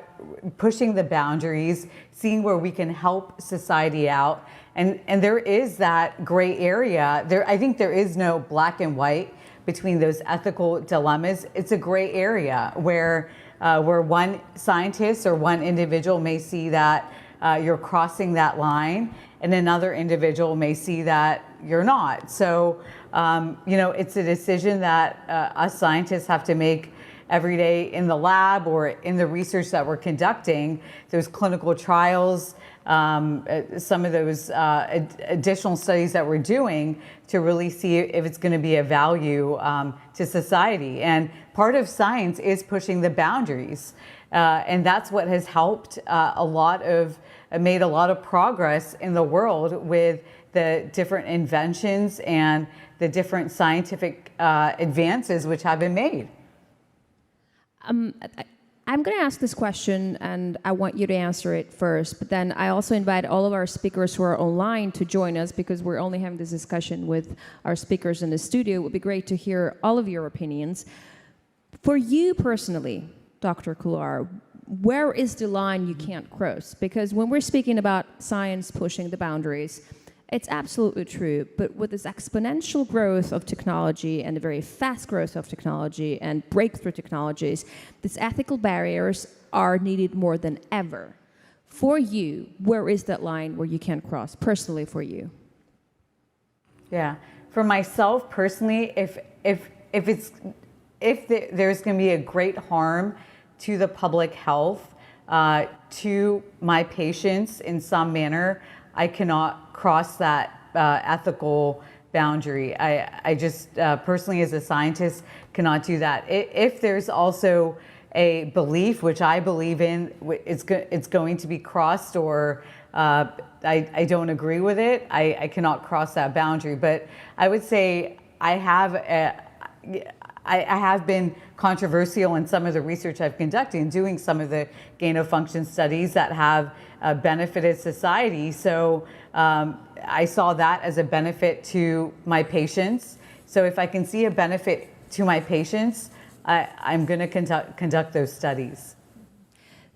pushing the boundaries, seeing where we can help society out. And there is that gray area. I think there is no black and white between those ethical dilemmas. It's a gray area where one scientist or one individual may see that you're crossing that line, and another individual may see that you're not. So, it's a decision that us scientists have to make every day in the lab or in the research that we're conducting, those clinical trials, some of those additional studies that we're doing to really see if it's going to be of value to society. And part of science is pushing the boundaries. And that's what has helped made a lot of progress in the world with the different inventions and the different scientific advances which have been made. I'm going to ask this question, and I want you to answer it first. But then I also invite all of our speakers who are online to join us, because we're only having this discussion with our speakers in the studio. It would be great to hear all of your opinions. For you personally, Dr. Couillard, where is the line you can't cross? Because when we're speaking about science pushing the boundaries, it's absolutely true, but with this exponential growth of technology and the very fast growth of technology and breakthrough technologies, these ethical barriers are needed more than ever. For you, where is that line where you can't cross, personally for you? Yeah, for myself personally, if there's going to be a great harm to the public health, to my patients in some manner, I cannot cross that ethical boundary. I just personally, as a scientist, cannot do that. If there's also a belief, which I believe in, it's going to be crossed, or I don't agree with it, I cannot cross that boundary. But I would say I have been controversial in some of the research I've conducted in doing some of the gain-of-function studies that have benefited society. So I saw that as a benefit to my patients. So if I can see a benefit to my patients, I'm going to conduct those studies.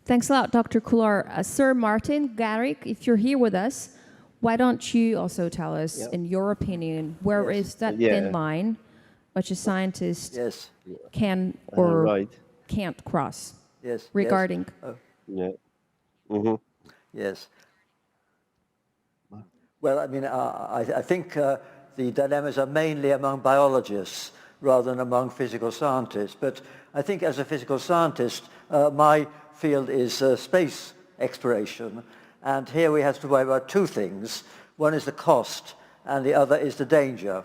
Thanks a lot, Dr. Couillard. Sir Martin Garrick, if you're here with us, why don't you also tell us, in your opinion, where is that thin line which a scientist can or can't cross regarding? Yes. Well, I mean, I think the dilemmas are mainly among biologists rather than among physical scientists. But I think as a physical scientist, my field is space exploration. And here we have to worry about two things. One is the cost, and the other is the danger.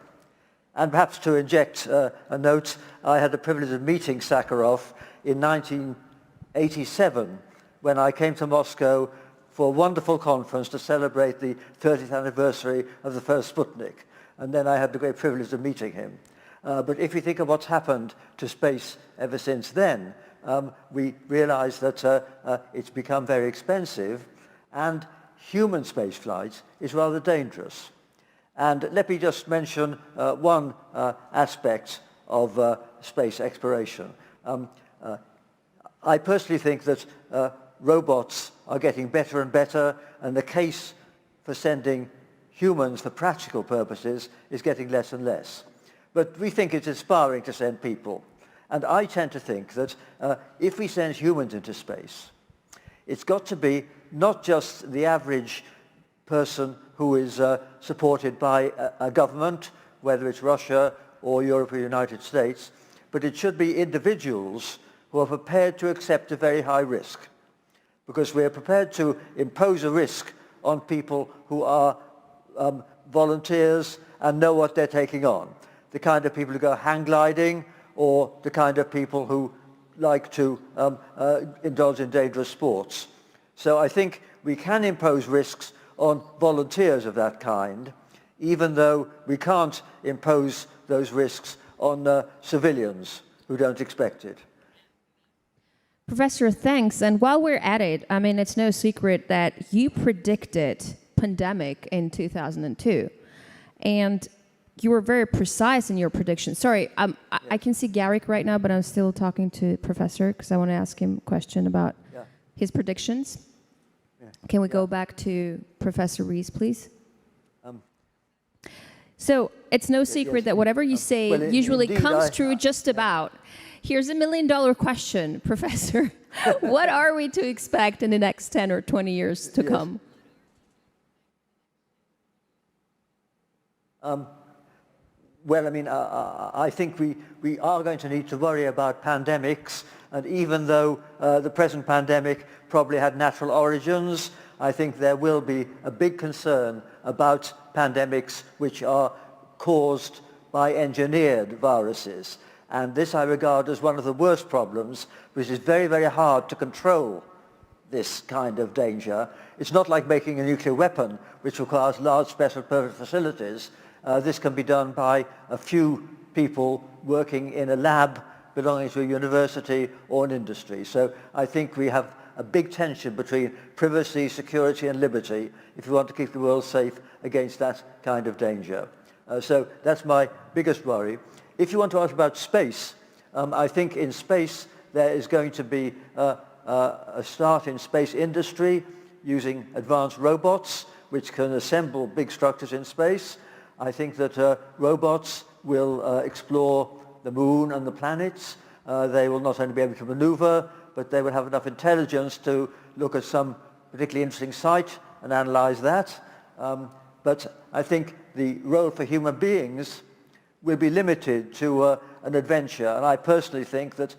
And perhaps to inject a note, I had the privilege of meeting Sakharov in 1987 when I came to Moscow for a wonderful conference to celebrate the 30th anniversary of the first Sputnik. And then I had the great privilege of meeting him. But if you think of what's happened to space ever since then, we realize that it's become very expensive, and human space flight is rather dangerous. And let me just mention one aspect of space exploration. I personally think that robots are getting better and better, and the case for sending humans for practical purposes is getting less and less. But we think it's inspiring to send people. And I tend to think that if we send humans into space, it's got to be not just the average person who is supported by a government, whether it's Russia or Europe or the United States, but it should be individuals who are prepared to accept a very high risk. Because we are prepared to impose a risk on people who are volunteers and know what they're taking on. The kind of people who go hang gliding, or the kind of people who like to indulge in dangerous sports. So I think we can impose risks on volunteers of that kind, even though we can't impose those risks on civilians who don't expect it. Professor, thanks. And while we're at it, I mean, it's no secret that you predicted pandemic in 2002. And you were very precise in your prediction. Sorry, I can see Garrick right now, but I'm still talking to Professor because I want to ask him a question about his predictions. Can we go back to Professor Rees, please? So it's no secret that whatever you say usually comes true just about. Here's a $1 million question, Professor. What are we to expect in the next 10 or 20 years to come? Well, I mean, I think we are going to need to worry about pandemics, and even though the present pandemic probably had natural origins, I think there will be a big concern about pandemics which are caused by engineered viruses. And this I regard as one of the worst problems, which is very, very hard to control this kind of danger. It's not like making a nuclear weapon, which requires large special purpose facilities. This can be done by a few people working in a lab belonging to a university or an industry. So I think we have a big tension between privacy, security and liberty if we want to keep the world safe against that kind of danger. So that's my biggest worry. If you want to ask about space, I think in space there is going to be a start in space industry using advanced robots which can assemble big structures in space. I think that robots will explore the moon and the planets. They will not only be able to maneuver, but they will have enough intelligence to look at some particularly interesting site and analyze that. But I think the role for human beings will be limited to an adventure. And I personally think that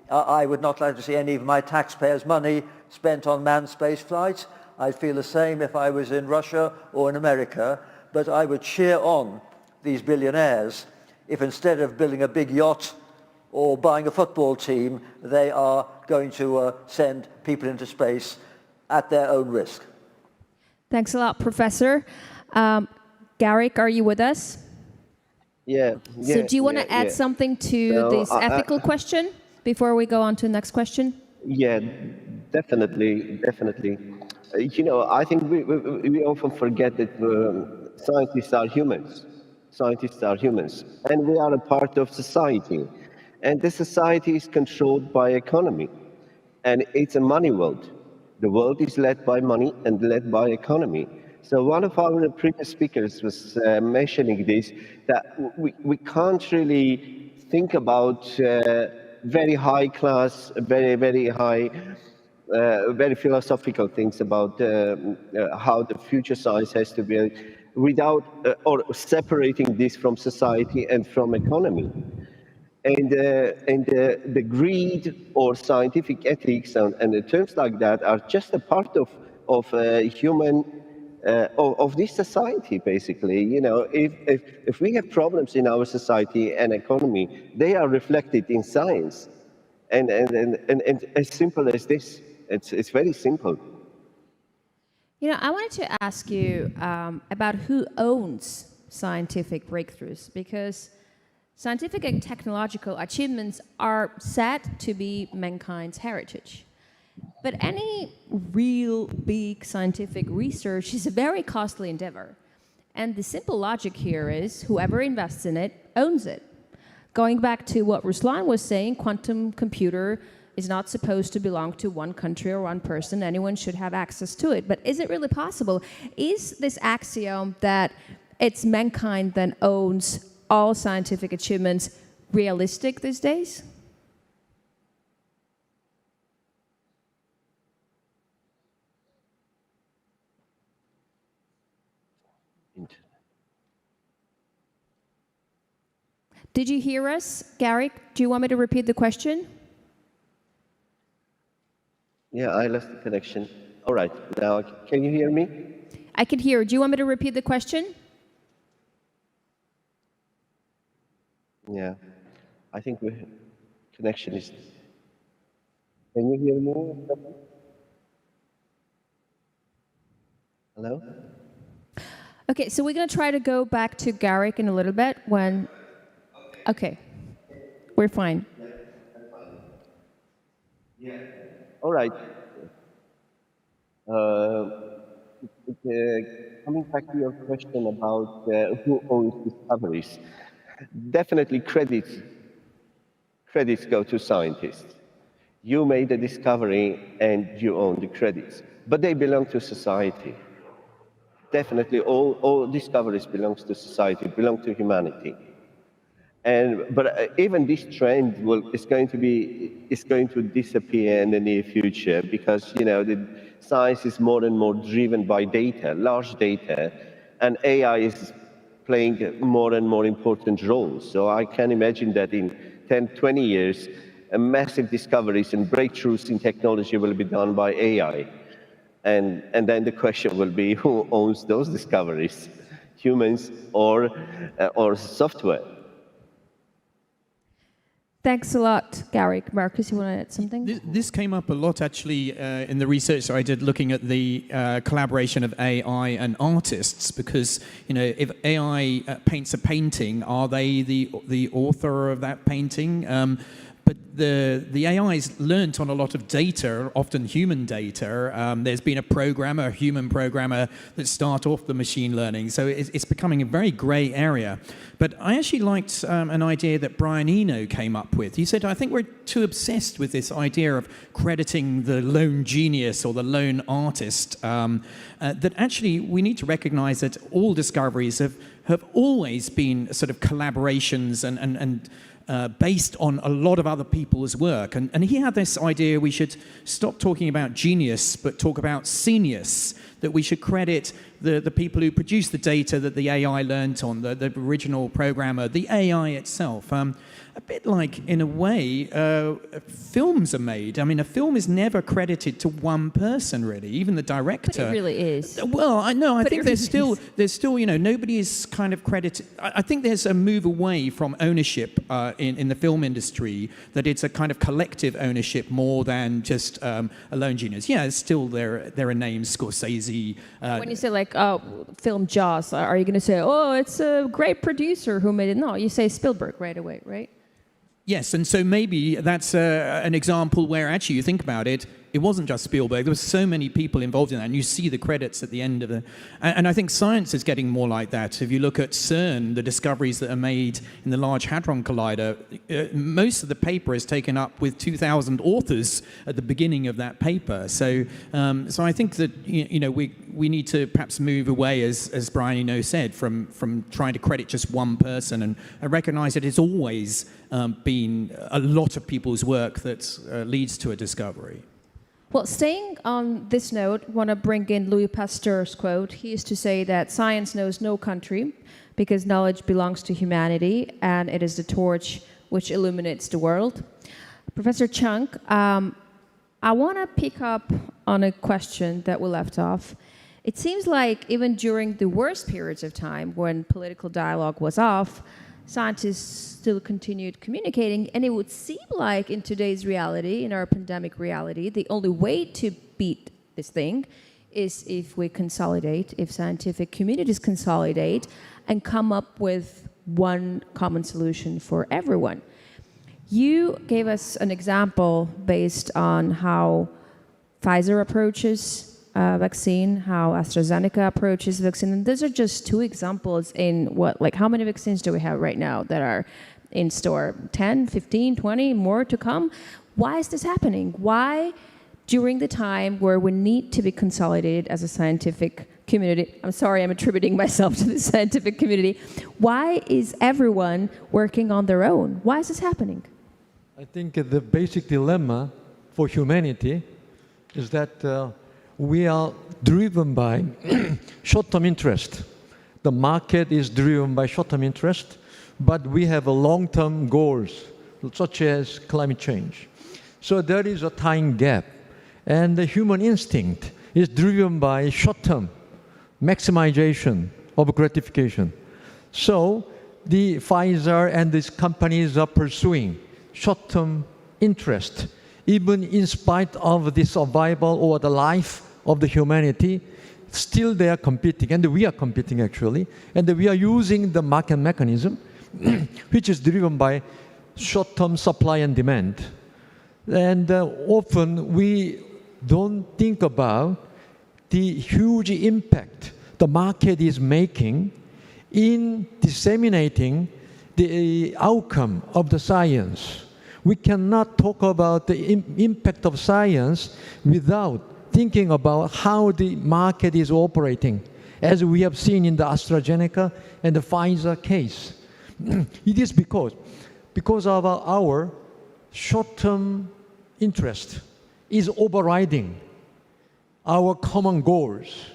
I would not like to see any of my taxpayers' money spent on manned space flights. I'd feel the same if I was in Russia or in America, but I would cheer on these billionaires if instead of building a big yacht or buying a football team, they are going to send people into space at their own risk. Thanks a lot, Professor. Garrick, are you with us? Yeah. So do you want to add something to this ethical question before we go on to the next question? Yeah, definitely. You know, I think we often forget that scientists are humans. Scientists are humans, and we are a part of society. And the society is controlled by economy, and it's a money world. The world is led by money and led by economy. So one of our previous speakers was mentioning this, that we can't really think about very high class, very high, very philosophical things about how the future science has to be without or separating this from society and from economy. And the greed or scientific ethics and the terms like that are just a part of human of this society, basically. You know, if we have problems in our society and economy, they are reflected in science, and as simple as this, it's very simple. You know, I wanted to ask you about who owns scientific breakthroughs, because scientific and technological achievements are said to be mankind's heritage. But any real big scientific research is a very costly endeavor. And the simple logic here is whoever invests in it owns it. Going back to what Ruslan was saying, quantum computer is not supposed to belong to one country or one person. Anyone should have access to it. But is it really possible? Is this axiom that it's mankind that owns all scientific achievements realistic these days? Did you hear us, Garrick? Do you want me to repeat the question? Yeah, I lost the connection. All right, now can you hear me? I can hear. Do you want me to repeat the question? Yeah, I think connection is. Can you hear me? Hello? Okay, so we're going to try to go back to Garrick in a little bit when... Okay, we're fine. All right. Coming back to your question about who owns discoveries, definitely credits go to scientists. You made a discovery and you own the credits, but they belong to society. Definitely all discoveries belong to society, belong to humanity. But even this trend is going to disappear in the near future because the science is more and more driven by data, large data, and AI is playing more and more important roles. So I can imagine that in 10, 20 years, massive discoveries and breakthroughs in technology will be done by AI. And then the question will be, who owns those discoveries, humans or software? Thanks a lot, Gary. Marcus, you want to add something? This came up a lot, actually, in the research that I did looking at the collaboration of AI and artists, because, if AI paints a painting, are they the author of that painting? But the AI's learnt on a lot of data, often human data. There's been a human programmer that start off the machine learning. So it's becoming a very grey area. But I actually liked an idea that Brian Eno came up with. He said, I think we're too obsessed with this idea of crediting the lone genius or the lone artist, that actually we need to recognize that all discoveries have always been sort of collaborations and based on a lot of other people's work. And he had this idea we should stop talking about genius, but talk about senius, that we should credit the people who produce the data that the AI learnt on, the original programmer, the AI itself. A bit like, in a way, films are made. I mean, a film is never credited to one person, really, even the director. But it really is. Well, I know. I think there's still, nobody is kind of credited. I think there's a move away from ownership in the film industry, that it's a kind of collective ownership more than just a lone genius. Yeah, it's still there are names, Scorsese. When you say film Jaws, are you going to say, oh, it's a great producer who made it? No, you say Spielberg right away, right? Yes, and so maybe that's an example where actually you think about it, it wasn't just Spielberg. There were so many people involved in that, and you see the credits at the end of the... And I think science is getting more like that. If you look at CERN, the discoveries that are made in the Large Hadron Collider, most of the paper is taken up with 2,000 authors at the beginning of that paper. So I think that we need to perhaps move away, as Brian Eno said, from trying to credit just one person and recognize that it's always been a lot of people's work that leads to a discovery. Well, staying on this note, I want to bring in Louis Pasteur's quote. He used to say that science knows no country because knowledge belongs to humanity and it is the torch which illuminates the world. Professor Chunk, I want to pick up on a question that we left off. It seems like even during the worst periods of time when political dialogue was off, scientists still continued communicating, and it would seem like in today's reality, in our pandemic reality, the only way to beat this thing is if we consolidate, if scientific communities consolidate and come up with one common solution for everyone. You gave us an example based on how Pfizer approaches vaccine, how AstraZeneca approaches vaccine. And those are just two examples in how many vaccines do we have right now that are in store? 10, 15, 20, more to come? Why is this happening? Why, during the time where we need to be consolidated as a scientific community, I'm sorry, I'm attributing myself to the scientific community, why is everyone working on their own? Why is this happening? I think the basic dilemma for humanity is that we are driven by short-term interest. The market is driven by short-term interest, but we have long-term goals, such as climate change. So there is a time gap, and the human instinct is driven by short-term maximization of gratification. So the Pfizer and these companies are pursuing short-term interest, even in spite of the survival or the life of the humanity. Still they are competing, and we are competing actually, and we are using the market mechanism which is driven by short-term supply and demand. And often we don't think about the huge impact the market is making in disseminating the outcome of the science. We cannot talk about the impact of science without thinking about how the market is operating, as we have seen in the AstraZeneca and the Pfizer case. It is because of our short-term interest is overriding our common goals.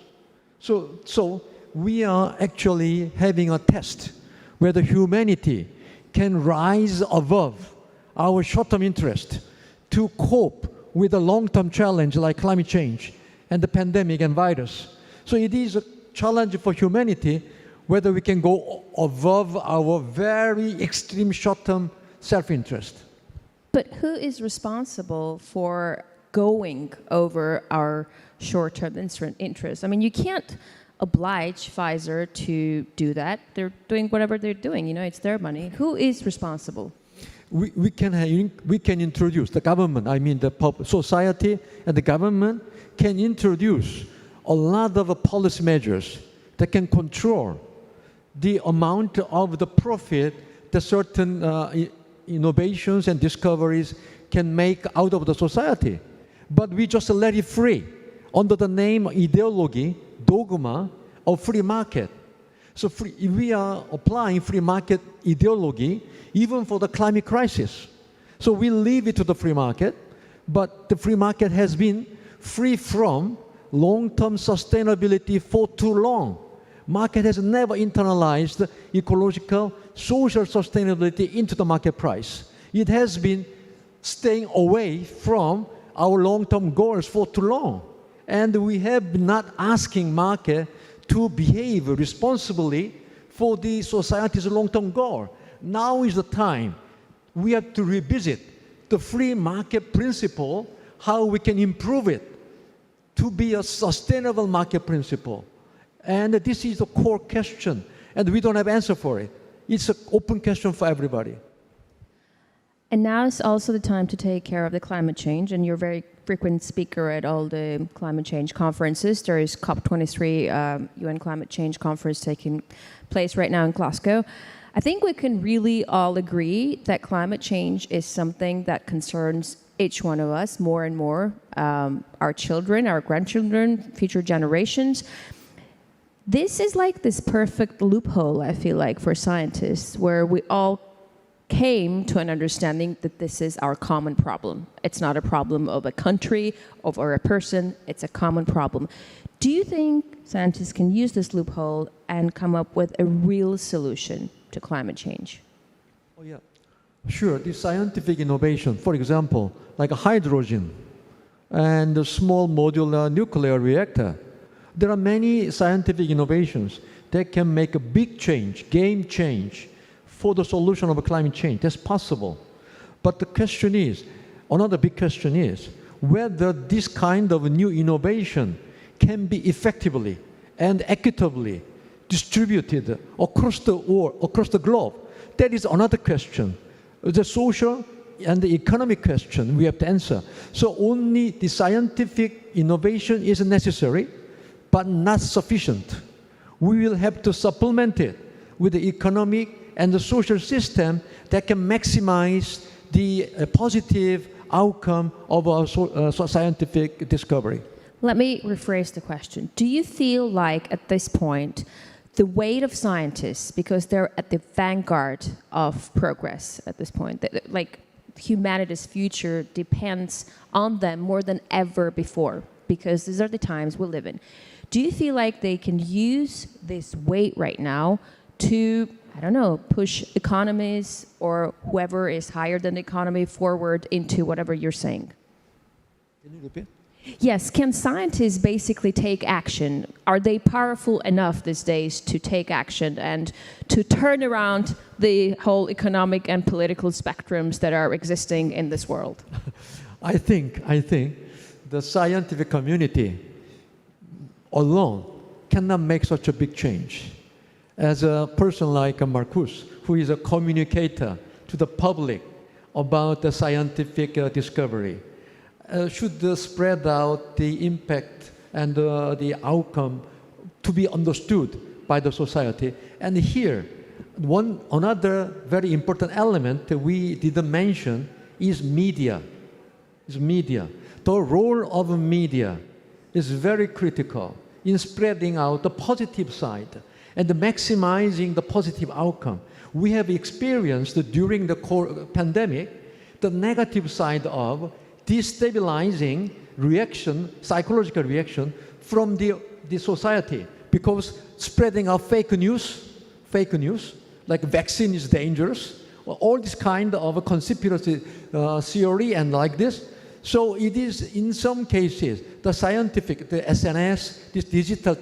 So we are actually having a test whether humanity can rise above our short-term interest to cope with a long-term challenge like climate change and the pandemic and virus. So it is a challenge for humanity whether we can go above our very extreme short-term self-interest. But who is responsible for going over our short-term interest? I mean, you can't oblige Pfizer to do that. They're doing whatever they're doing. You know, it's their money. Who is responsible? We can introduce the government. I mean, the society and the government can introduce a lot of policy measures that can control the amount of the profit that certain innovations and discoveries can make out of the society. But we just let it free under the name ideology, dogma of free market. So we are applying free market ideology even for the climate crisis. So we leave it to the free market, but the free market has been free from long-term sustainability for too long. Market has never internalized ecological, social sustainability into the market price. It has been staying away from our long-term goals for too long. And we have been not asking market to behave responsibly for the society's long-term goal. Now is the time. We have to revisit the free market principle, how we can improve it to be a sustainable market principle. And this is the core question, and we don't have answer for it. It's an open question for everybody. And now is also the time to take care of the climate change, and you're a very frequent speaker at all the climate change conferences. There is COP23 UN Climate Change Conference taking place right now in Glasgow. I think we can really all agree that climate change is something that concerns each one of us more and more, our children, our grandchildren, future generations. This is like this perfect loophole, I feel like, for scientists, where we all came to an understanding that this is our common problem. It's not a problem of a country or a person, it's a common problem. Do you think scientists can use this loophole and come up with a real solution to climate change? Oh, yeah. Sure, the scientific innovation, for example, like hydrogen and a small modular nuclear reactor. There are many scientific innovations that can make a big change, game change, for the solution of climate change. That's possible. But the question is, another big question is, whether this kind of new innovation can be effectively and equitably distributed across the globe. That is another question. The social and the economic question we have to answer. So only the scientific innovation is necessary, but not sufficient. We will have to supplement it with the economic and the social system that can maximize the positive outcome of our scientific discovery. Let me rephrase the question. Do you feel like at this point, the weight of scientists, because they're at the vanguard of progress at this point, like humanity's future depends on them more than ever before, because these are the times we live in. Do you feel like they can use this weight right now to, I don't know, push economies or whoever is higher than the economy forward into whatever you're saying? Can you repeat? Yes, can scientists basically take action? Are they powerful enough these days to take action and to turn around the whole economic and political spectrums that are existing in this world? I think the scientific community alone cannot make such a big change. As a person like Marcus, who is a communicator to the public about the scientific discovery, should spread out the impact and the outcome to be understood by the society. And here, another very important element that we didn't mention is media. The role of media is very critical in spreading out the positive side and maximizing the positive outcome. We have experienced during the pandemic the negative side of destabilizing reaction, psychological reaction from the society, because spreading of fake news, like vaccine is dangerous, all this kind of a conspiracy theory and like this. So it is, in some cases, the scientific, the SNS, this digital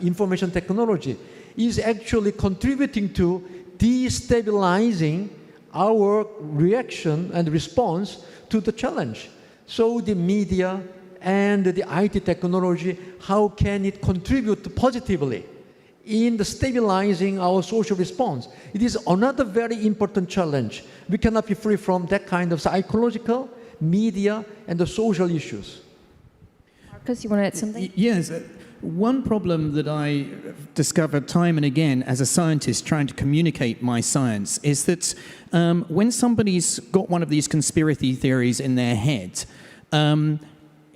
information technology is actually contributing to destabilizing our reaction and response to the challenge. So the media and the IT technology, how can it contribute positively in the stabilizing our social response? It is another very important challenge. We cannot be free from that kind of psychological, media, and the social issues. Marcus, you want to add something? Yes. One problem that I discovered time and again as a scientist trying to communicate my science is that when somebody's got one of these conspiracy theories in their head,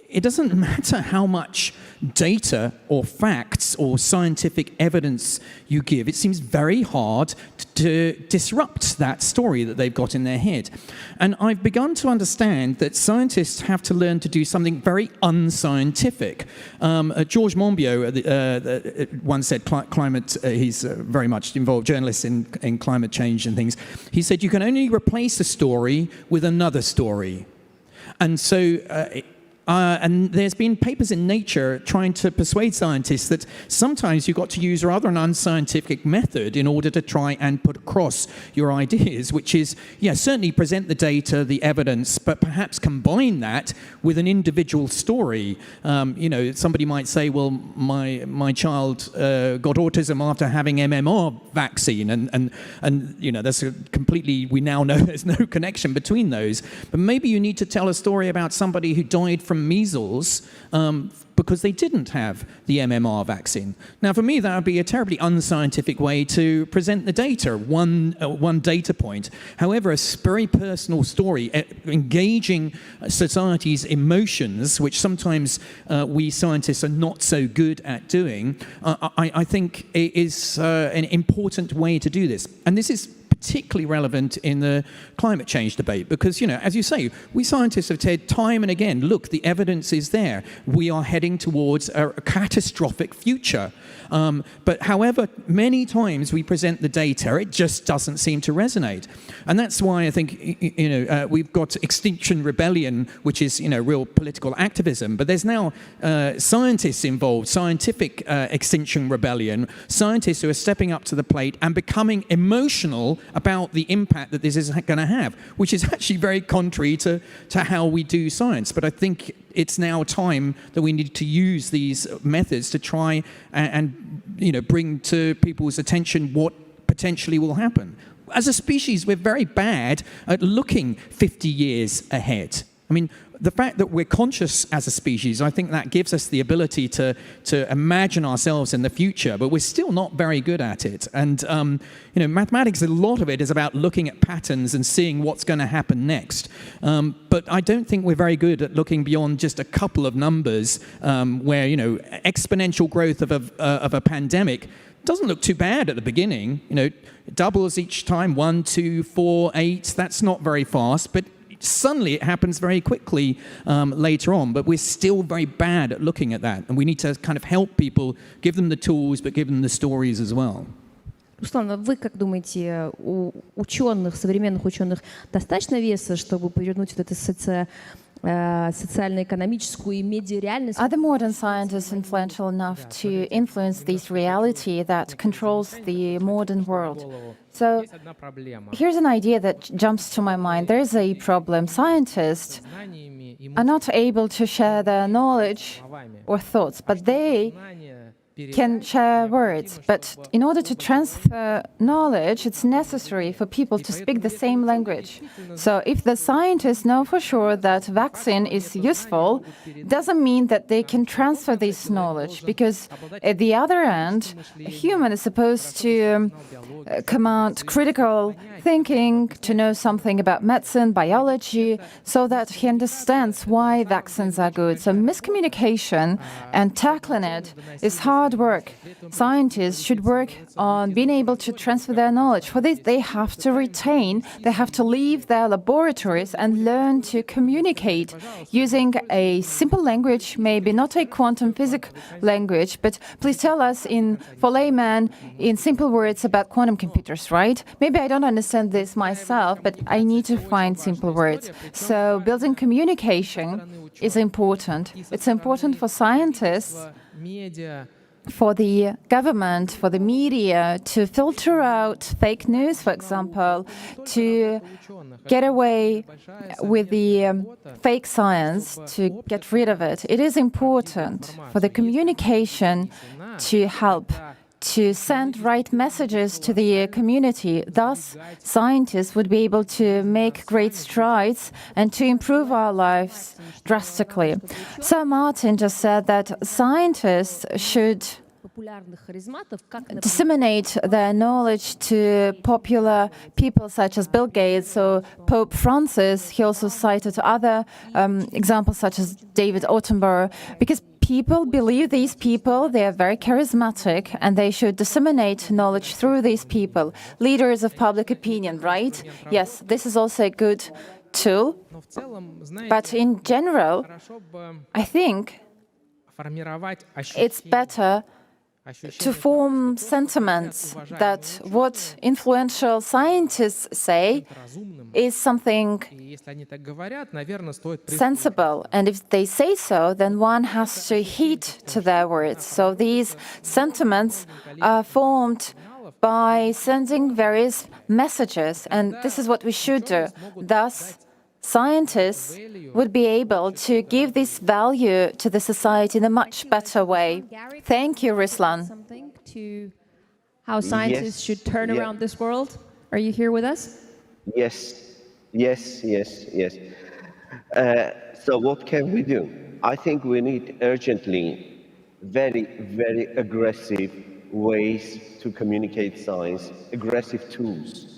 it doesn't matter how much data or facts or scientific evidence you give. It seems very hard to disrupt that story that they've got in their head. And I've begun to understand that scientists have to learn to do something very unscientific. Georges Monbiot once said, he's very much involved, journalist in climate change and things. He said, you can only replace a story with another story. And so and there's been papers in Nature trying to persuade scientists that sometimes you've got to use rather an unscientific method in order to try and put across your ideas, which is, certainly present the data, the evidence, but perhaps combine that with an individual story. Somebody might say, well, my child got autism after having MMR vaccine, and that's we now know there's no connection between those. But maybe you need to tell a story about somebody who died from measles because they didn't have the MMR vaccine. Now, for me, that would be a terribly unscientific way to present the data, one data point. However, a very personal story, engaging society's emotions, which sometimes we scientists are not so good at doing, I think is an important way to do this. And this is particularly relevant in the climate change debate because, as you say, we scientists have said time and again, look, the evidence is there. We are heading towards a catastrophic future. But however many times we present the data, it just doesn't seem to resonate. And that's why I think, we've got Extinction Rebellion, which is, real political activism. But there's now scientists involved, scientific Extinction Rebellion, scientists who are stepping up to the plate and becoming emotional about the impact that this is going to have, which is actually very contrary to how we do science. But I think it's now time that we need to use these methods to try and bring to people's attention what potentially will happen. As a species, we're very bad at looking 50 years ahead. I mean, the fact that we're conscious as a species, I think that gives us the ability to imagine ourselves in the future, but we're still not very good at it. And, mathematics, a lot of it is about looking at patterns and seeing what's going to happen next. But I don't think we're very good at looking beyond just a couple of numbers where, exponential growth of a pandemic doesn't look too bad at the beginning. It doubles each time, 1, 2, 4, 8. That's not very fast, but suddenly it happens very quickly later on, but we're still very bad at looking at that. And we need to kind of help people, give them the tools, but give them the stories as well. Руслан, вы как думаете, у ученых, современных ученых, достаточно веса, чтобы повернуть вот эту социально-экономическую и медиа-реальность? Are the modern scientists influential enough to influence this reality that controls the modern world? So here's an idea that jumps to my mind. There's a problem. Scientists are not able to share their knowledge or thoughts, but they can share words. But in order to transfer knowledge, it's necessary for people to speak the same language. So if the scientists know for sure that vaccine is useful, doesn't mean that they can transfer this knowledge, because at the other end, a human is supposed to command critical thinking, to know something about medicine, biology, so that he understands why vaccines are good. So miscommunication and tackling it is hard hard work. Scientists should work on being able to transfer their knowledge. For this, they have to leave their laboratories and learn to communicate using a simple language, maybe not a quantum physics language, but please tell us for layman, in simple words about quantum computers, right? Maybe I don't understand this myself, but I need to find simple words. So building communication is important. It's important for scientists, for the government, for the media to filter out fake news, for example, to get away with the fake science, to get rid of it. It is important for the communication to help to send right messages to the community. Thus, scientists would be able to make great strides and to improve our lives drastically. Sir Martin just said that scientists should disseminate their knowledge to popular people such as Bill Gates or Pope Francis. He also cited other examples such as David Attenborough, because people believe these people, they are very charismatic, and they should disseminate knowledge through these people. Leaders of public opinion, right? Yes, this is also a good tool. But in general, I think it's better to form sentiments that what influential scientists say is something sensible. And if they say so, then one has to heed to their words. So these sentiments are formed by sending various messages, and this is what we should do. Thus, scientists would be able to give this value to the society in a much better way. Thank you, Ruslan. Something to how scientists should turn around this world? Are you here with us? Yes. So what can we do? I think we need urgently very, very aggressive ways to communicate science, aggressive tools.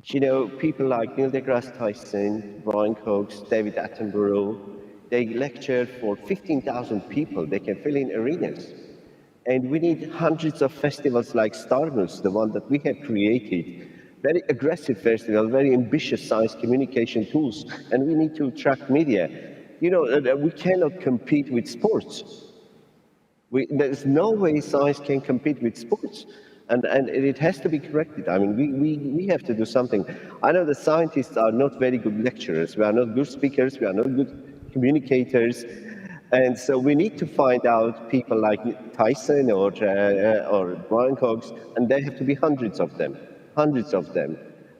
You know, people like Neil deGrasse Tyson, Brian Cox, David Attenborough, they lecture for 15,000 people. They can fill in arenas. And we need hundreds of festivals like Starmus, the one that we have created. Very aggressive festival, very ambitious science communication tools. And we need to attract media. You know, we cannot compete with sports. There's no way science can compete with sports. And it has to be corrected. I mean, we have to do something. I know the scientists are not very good lecturers. We are not good speakers. We are not good communicators. And so we need to find out people like Tyson or Brian Cox, and there have to be hundreds of them.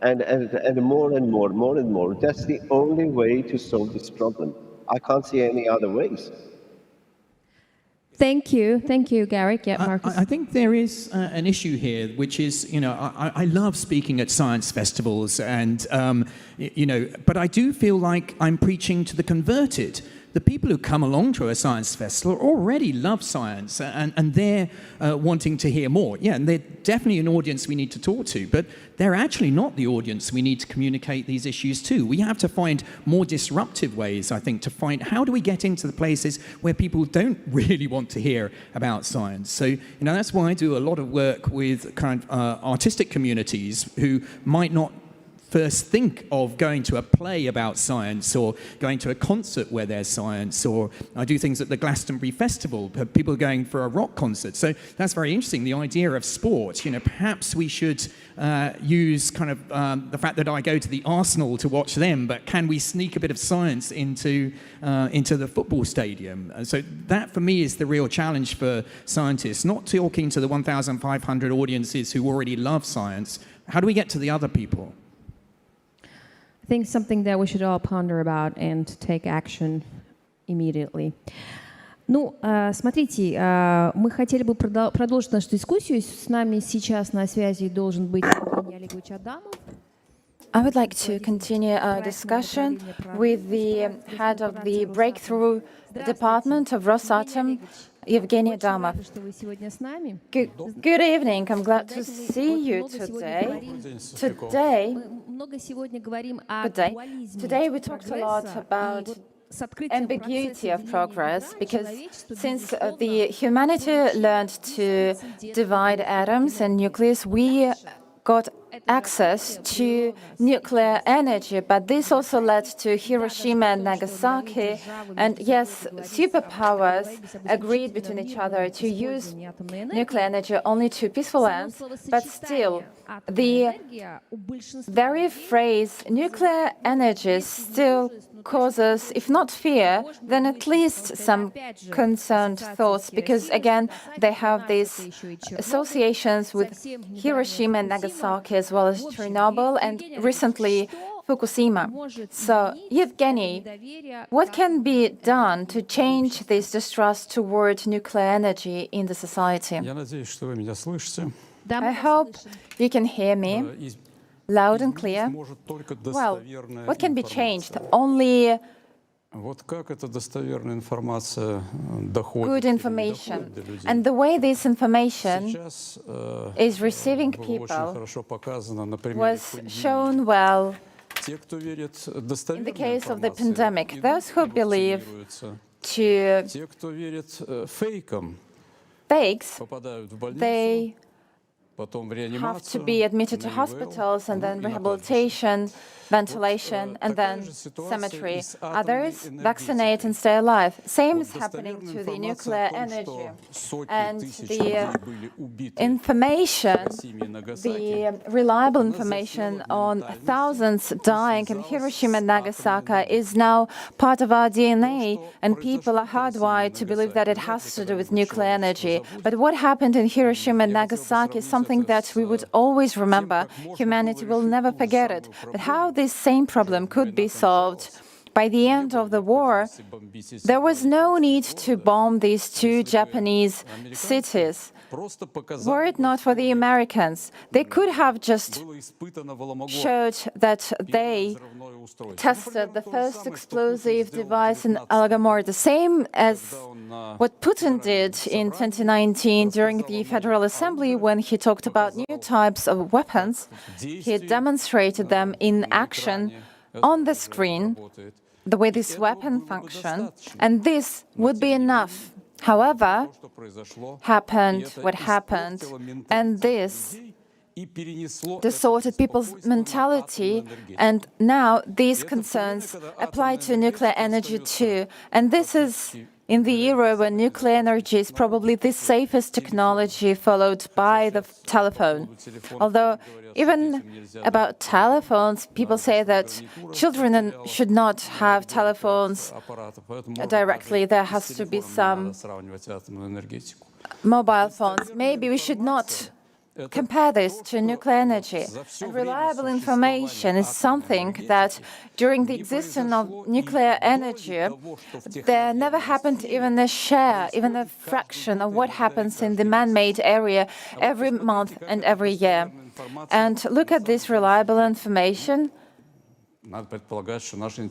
And more and more. That's the only way to solve this problem. I can't see any other ways. Thank you, Garrick. Yeah, Marcus. I think there is an issue here, which is, you know, I love speaking at science festivals, and you know, but I do feel like I'm preaching to the converted. The people who come along to a science festival already love science, and they're wanting to hear more. Yeah, and they're definitely an audience we need to talk to, but they're actually not the audience we need to communicate these issues to. We have to find more disruptive ways, I think, to find how do we get into the places where people don't really want to hear about science. So, you know, that's why I do a lot of work with kind of artistic communities who might not first think of going to a play about science or going to a concert where there's science, or I do things at the Glastonbury Festival, people going for a rock concert. So that's very interesting, the idea of sport. You know, perhaps we should use kind of the fact that I go to the Arsenal to watch them, but can we sneak a bit of science into the football stadium? So that, for me, is the real challenge for scientists, not talking to the 1,500 audiences who already love science. How do we get to the other people? I think something that we should all ponder about and take action immediately. Ну, смотрите, мы хотели бы продолжить нашу дискуссию. С нами сейчас на связи должен быть Евгений Олегович Адамов. I would like to continue our discussion with the head of the Breakthrough Department of Rosatom, Evgeny Adamov. Good evening. I'm glad to see you today. Today we talked a lot about ambiguity of progress, because since the humanity learned to divide atoms and nucleus, we got access to nuclear energy, but this also led to Hiroshima and Nagasaki. And yes, superpowers agreed between each other to use nuclear energy only to peaceful ends, but still, the very phrase nuclear energy still causes, if not fear, then at least some concerned thoughts, because again, they have these associations with Hiroshima and Nagasaki, as well as Chernobyl and recently Fukushima. So, Yevgeny, what can be done to change this distrust toward nuclear energy in the society? I hope you can hear me loud and clear. Well, what can be changed? Only good information. And the way this information is receiving people was shown well in the case of the pandemic. Those who believe to fakes, they have to be admitted to hospitals and then rehabilitation, ventilation, and then cemetery. Others vaccinate and stay alive. Same is happening to the nuclear energy. And the information, the reliable information on thousands dying in Hiroshima and Nagasaki is now part of our DNA, and people are hardwired to believe that it has to do with nuclear energy. But what happened in Hiroshima and Nagasaki is something that we would always remember. Humanity will never forget it. But how this same problem could be solved by the end of the war, there was no need to bomb these two Japanese cities. Were it not for the Americans, they could have just showed that they tested the first explosive device in Alagomor, the same as what Putin did in 2019 during the Federal Assembly when he talked about new types of weapons. He demonstrated them in action on the screen, the way this weapon functions, and this would be enough. However, happened what happened, and this distorted people's mentality, and now these concerns apply to nuclear energy too. And this is in the era when nuclear energy is probably the safest technology, followed by the telephone. Although even about telephones, people say that children should not have telephones directly. There has to be some mobile phones. Maybe we should not compare this to nuclear energy. And reliable information is something that, during the existence of nuclear energy, there never happened even a share, even a fraction of what happens in the man-made area every month and every year. And look at this reliable information.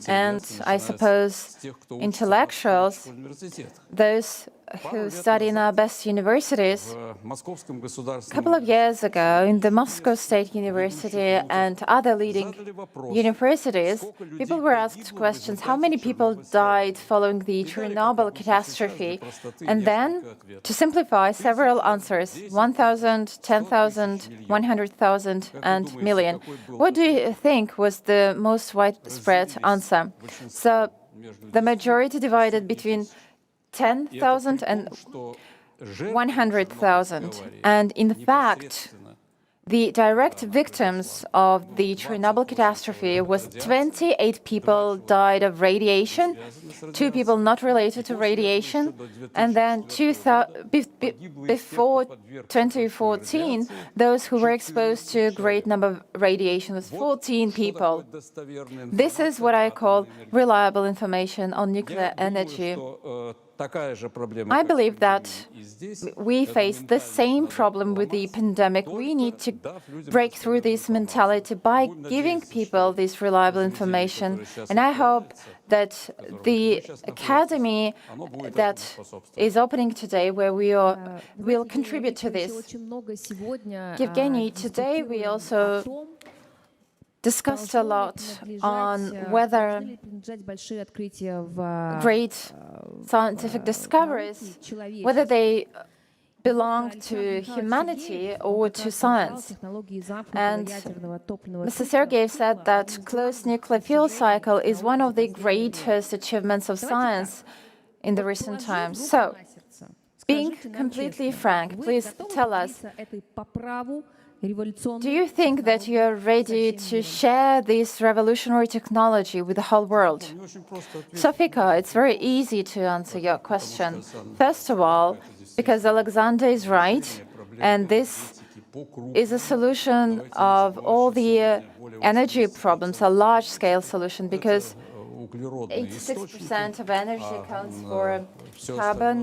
And I suppose intellectuals, those who study in our best universities, a couple of years ago in the Moscow State University and other leading universities, people were asked questions: how many people died following the Chernobyl catastrophe? And then, to simplify, several answers: 1,000, 10,000, 100,000, and million. What do you think was the most widespread answer? So, the majority divided between 10,000 and 100,000. And in fact, the direct victims of the Chernobyl catastrophe was 28 people died of radiation, 2 people not related to radiation, and then before 2014, those who were exposed to a great number of radiation was 14 people. This is what I call reliable information on nuclear energy. I believe that we face the same problem with the pandemic. We need to break through this mentality by giving people this reliable information. And I hope that the academy that is opening today, where we will contribute to this. Evgeny, today we also discussed a lot on whether great scientific discoveries, whether they belong to humanity or to science. And Mr. Sergeyev said that closed nuclear fuel cycle is one of the greatest achievements of science in the recent times. So, being completely frank, please tell us, do you think that you are ready to share this revolutionary technology with the whole world? Sofika, it's very easy to answer your question. First of all, because Alexander is right, and this is a solution of all the energy problems, a large-scale solution, because 86% of energy comes from carbon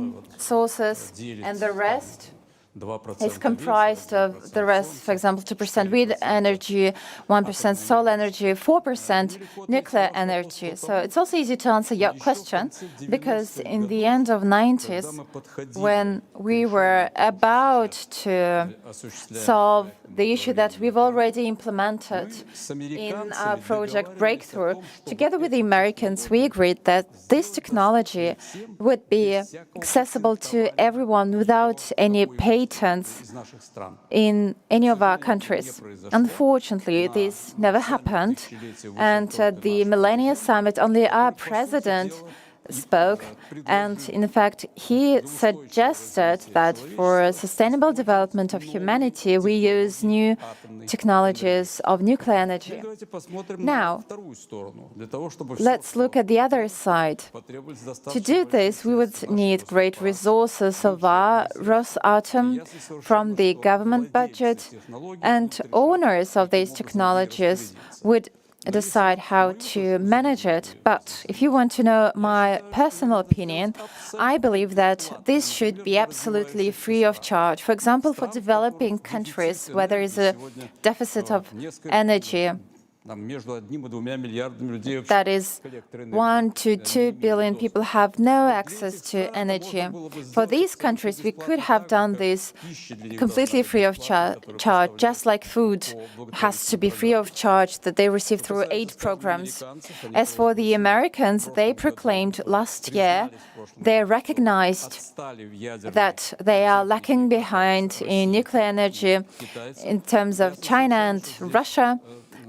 sources, and the rest is comprised of the rest, for example, 2% wind energy, 1% solar energy, 4% nuclear energy. So it's also easy to answer your question, because in the end of 90s, when we were about to solve the issue that we've already implemented in our project Breakthrough, together with the Americans, we agreed that this technology would be accessible to everyone without any patents in any of our countries. Unfortunately, this never happened, and at the Millennium Summit, only our president spoke, and in fact, he suggested that for sustainable development of humanity, we use new technologies of nuclear energy. Now, let's look at the other side. To do this, we would need great resources of our Rosatom from the government budget, and owners of these technologies would decide how to manage it. But if you want to know my personal opinion, I believe that this should be absolutely free of charge. For example, for developing countries where there is a deficit of energy, that is, 1 to 2 billion people have no access to energy. For these countries, we could have done this completely free of charge, just like food has to be free of charge that they receive through aid programs. As for the Americans, they proclaimed last year they recognized that they are lacking behind in nuclear energy in terms of China and Russia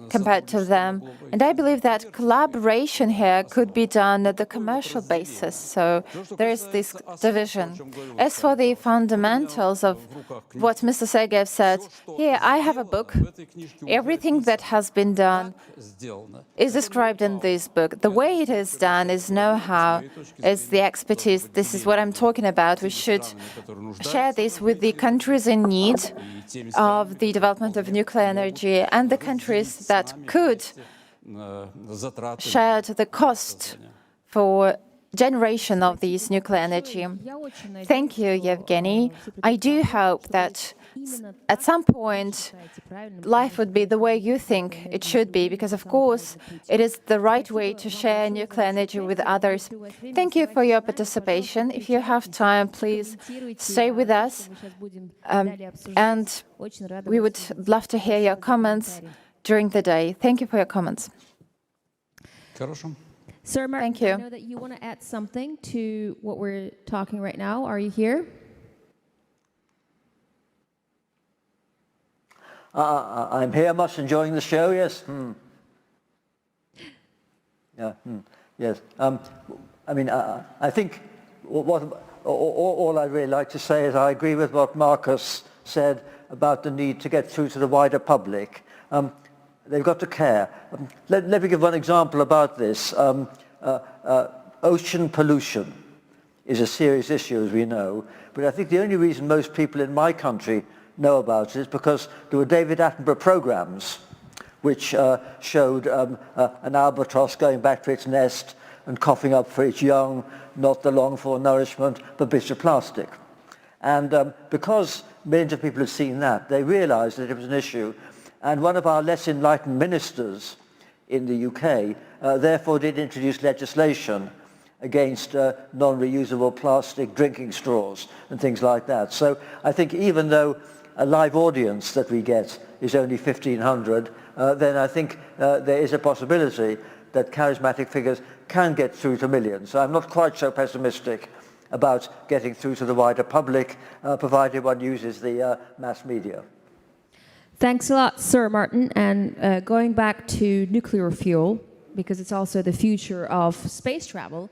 compared to them. And I believe that collaboration here could be done at the commercial basis. So there is this division. As for the fundamentals of what Mr. Sergeyev said, here I have a book. Everything that has been done is described in this book. The way it is done is know-how, is the expertise. This is what I'm talking about. We should share this with the countries in need of the development of nuclear energy and the countries that could share the cost for generation of this nuclear energy. Thank you, Yevgeny. I do hope that at some point life would be the way you think it should be, because of course it is the right way to share nuclear energy with others. Thank you for your participation. If you have time, please stay with us, and we would love to hear your comments during the day. Thank you for your comments. Sir Martin, Thank you. I know that you want to add something to what we're talking right now. Are you here? I'm here, much enjoying the show, yes. Yeah, yes. I mean, I think all I'd really like to say is I agree with what Marcus said about the need to get through to the wider public. They've got to care. Let me give one example about this. Ocean pollution is a serious issue, as we know, but I think the only reason most people in my country know about it is because there were David Attenborough programs which showed an albatross going back to its nest and coughing up for its young, not the longed-for nourishment, but bits of plastic. And because millions of people have seen that, they realized that it was an issue. And one of our less enlightened ministers in the UK therefore did introduce legislation against non-reusable plastic drinking straws and things like that. So I think even though a live audience that we get is only 1,500, then I think there is a possibility that charismatic figures can get through to millions. So I'm not quite so pessimistic about getting through to the wider public, provided one uses the mass media. Thanks a lot, Sir Martin. And going back to nuclear fuel, because it's also the future of space travel,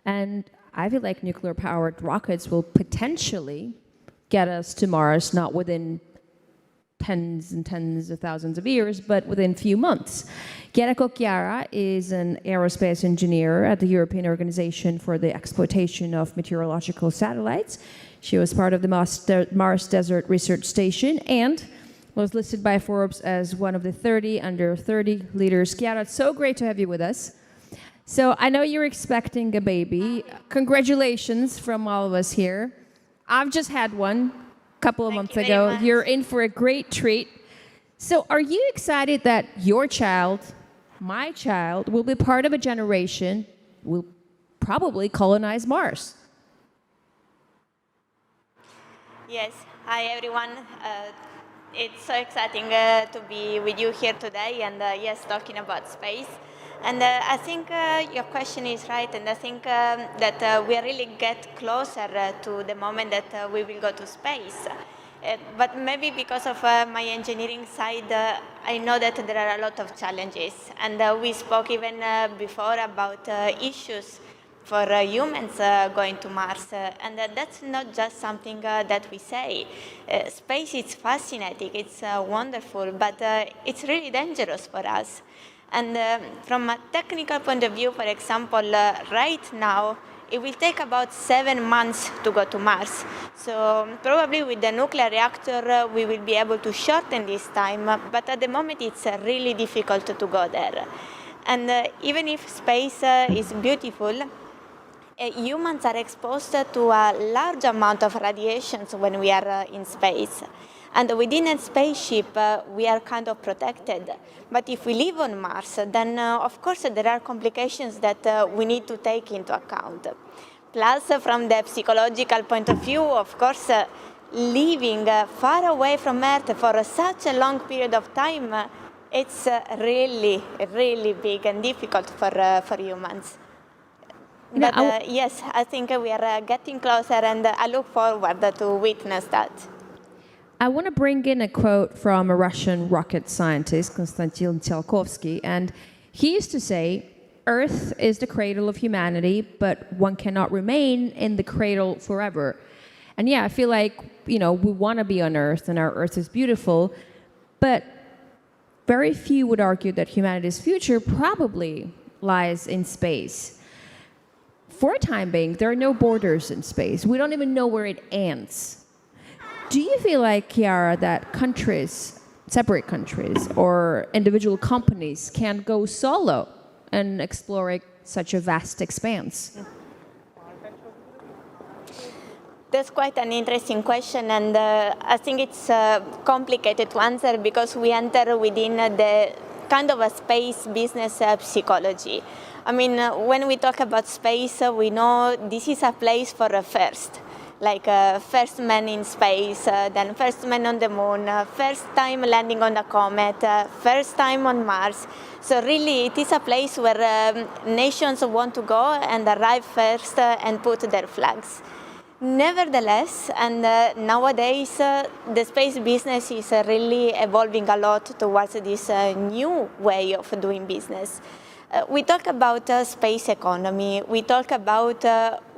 and I feel like nuclear-powered rockets will potentially get us to Mars, not within tens and tens of thousands of years, but within a few months. Chiara Cocchiara is an aerospace engineer at the European Organization for the Exploitation of Meteorological Satellites. She was part of the Mars Desert Research Station and was listed by Forbes as one of the 30 under 30 leaders. Chiara, it's so great to have you with us. So I know you're expecting a baby. Congratulations from all of us here. I've just had one a couple of months ago. You're in for a great treat. So are you excited that your child, my child, will be part of a generation who will probably colonize Mars? Yes. Hi, everyone. It's so exciting to be with you here today and yes, talking about space. And I think your question is right, and I think that we really get closer to the moment that we will go to space. But maybe because of my engineering side, I know that there are a lot of challenges. And we spoke even before about issues for humans going to Mars. And that's not just something that we say. Space is fascinating, it's wonderful, but it's really dangerous for us. And from a technical point of view, for example, right now, it will take about 7 months to go to Mars. So probably with the nuclear reactor, we will be able to shorten this time, but at the moment it's really difficult to go there. And even if space is beautiful, humans are exposed to a large amount of radiations when we are in space. And within a spaceship, we are kind of protected. But if we live on Mars, then of course there are complications that we need to take into account. Plus, from the psychological point of view, of course, living far away from Earth for such a long period of time, it's really, really big and difficult for humans. But yes, I think we are getting closer, and I look forward to witness that. I want to bring in a quote from a Russian rocket scientist, Konstantin Tsiolkovsky, and he used to say, Earth is the cradle of humanity, but one cannot remain in the cradle forever. And yeah, I feel like, we want to be on Earth, and our Earth is beautiful, but very few would argue that humanity's future probably lies in space. For a time being, there are no borders in space. We don't even know where it ends. Do you feel like, Chiara, that countries, separate countries, or individual companies can go solo and explore such a vast expanse? That's quite an interesting question, and I think it's complicated to answer because we enter within the kind of a space business psychology. I mean, when we talk about space, we know this is a place for a first. Like first man in space, then first man on the moon, first time landing on a comet, first time on Mars. So really it is a place where nations want to go and arrive first and put their flags. Nevertheless, and nowadays the space business is really evolving a lot towards this new way of doing business. We talk about space economy, we talk about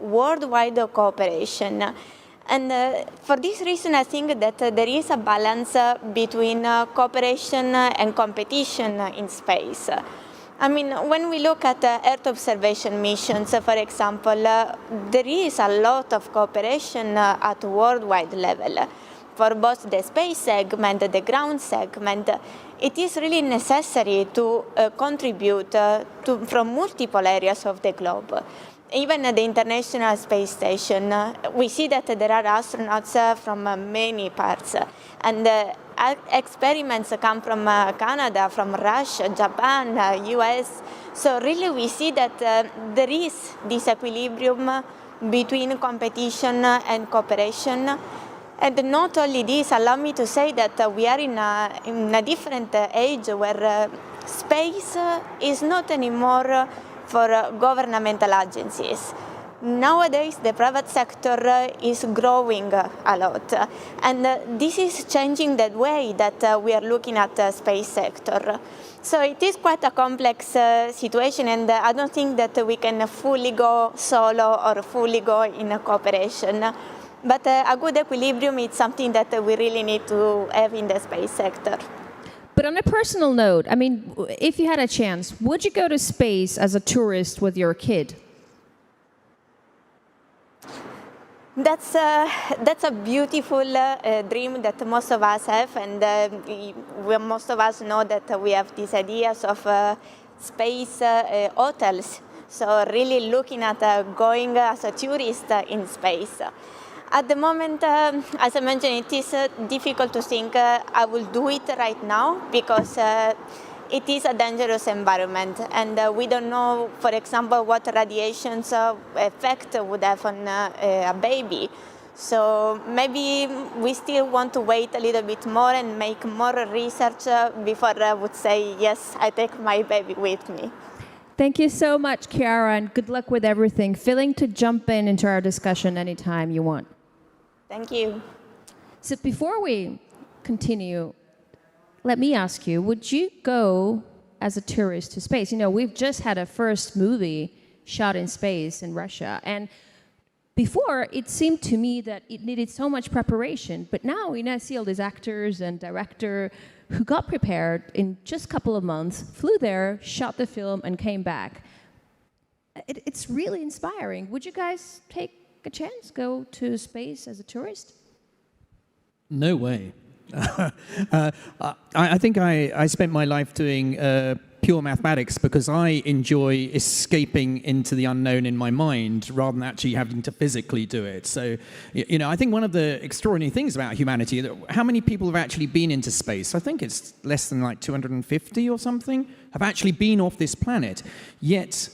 worldwide cooperation. And for this reason, I think that there is a balance between cooperation and competition in space. I mean, when we look at Earth observation missions, for example, there is a lot of cooperation at worldwide level. For both the space segment, the ground segment, it is really necessary to contribute from multiple areas of the globe. Even at the International Space Station, we see that there are astronauts from many parts. And experiments come from Canada, from Russia, Japan, US. So really we see that there is this equilibrium between competition and cooperation. And not only this, allow me to say that we are in a different age where space is not anymore for governmental agencies. Nowadays, the private sector is growing a lot, and this is changing the way that we are looking at the space sector. So it is quite a complex situation, and I don't think that we can fully go solo or fully go in a cooperation. But a good equilibrium is something that we really need to have in the space sector. But on a personal note, I mean, if you had a chance, would you go to space as a tourist with your kid? That's a beautiful dream that most of us have, and most of us know that we have these ideas of space hotels. So really looking at going as a tourist in space. At the moment, as I mentioned, it is difficult to think I will do it right now because it is a dangerous environment, and we don't know, for example, what radiation's effect would have on a baby. So maybe we still want to wait a little bit more and make more research before I would say, yes, I take my baby with me. Thank you so much, Chiara, and good luck with everything. Feeling to jump into our discussion anytime you want. Thank you. So before we continue, let me ask you, would you go as a tourist to space? You know, we've just had a first movie shot in space in Russia, and before it seemed to me that it needed so much preparation, but now I see all these actors and director who got prepared in just a couple of months, flew there, shot the film, and came back. It's really inspiring. Would you guys take a chance, go to space as a tourist? No way. I think I spent my life doing pure mathematics because I enjoy escaping into the unknown in my mind rather than actually having to physically do it. So, you know, I think one of the extraordinary things about humanity, how many people have actually been into space? I think it's less than like 250 or something have actually been off this planet. Yet,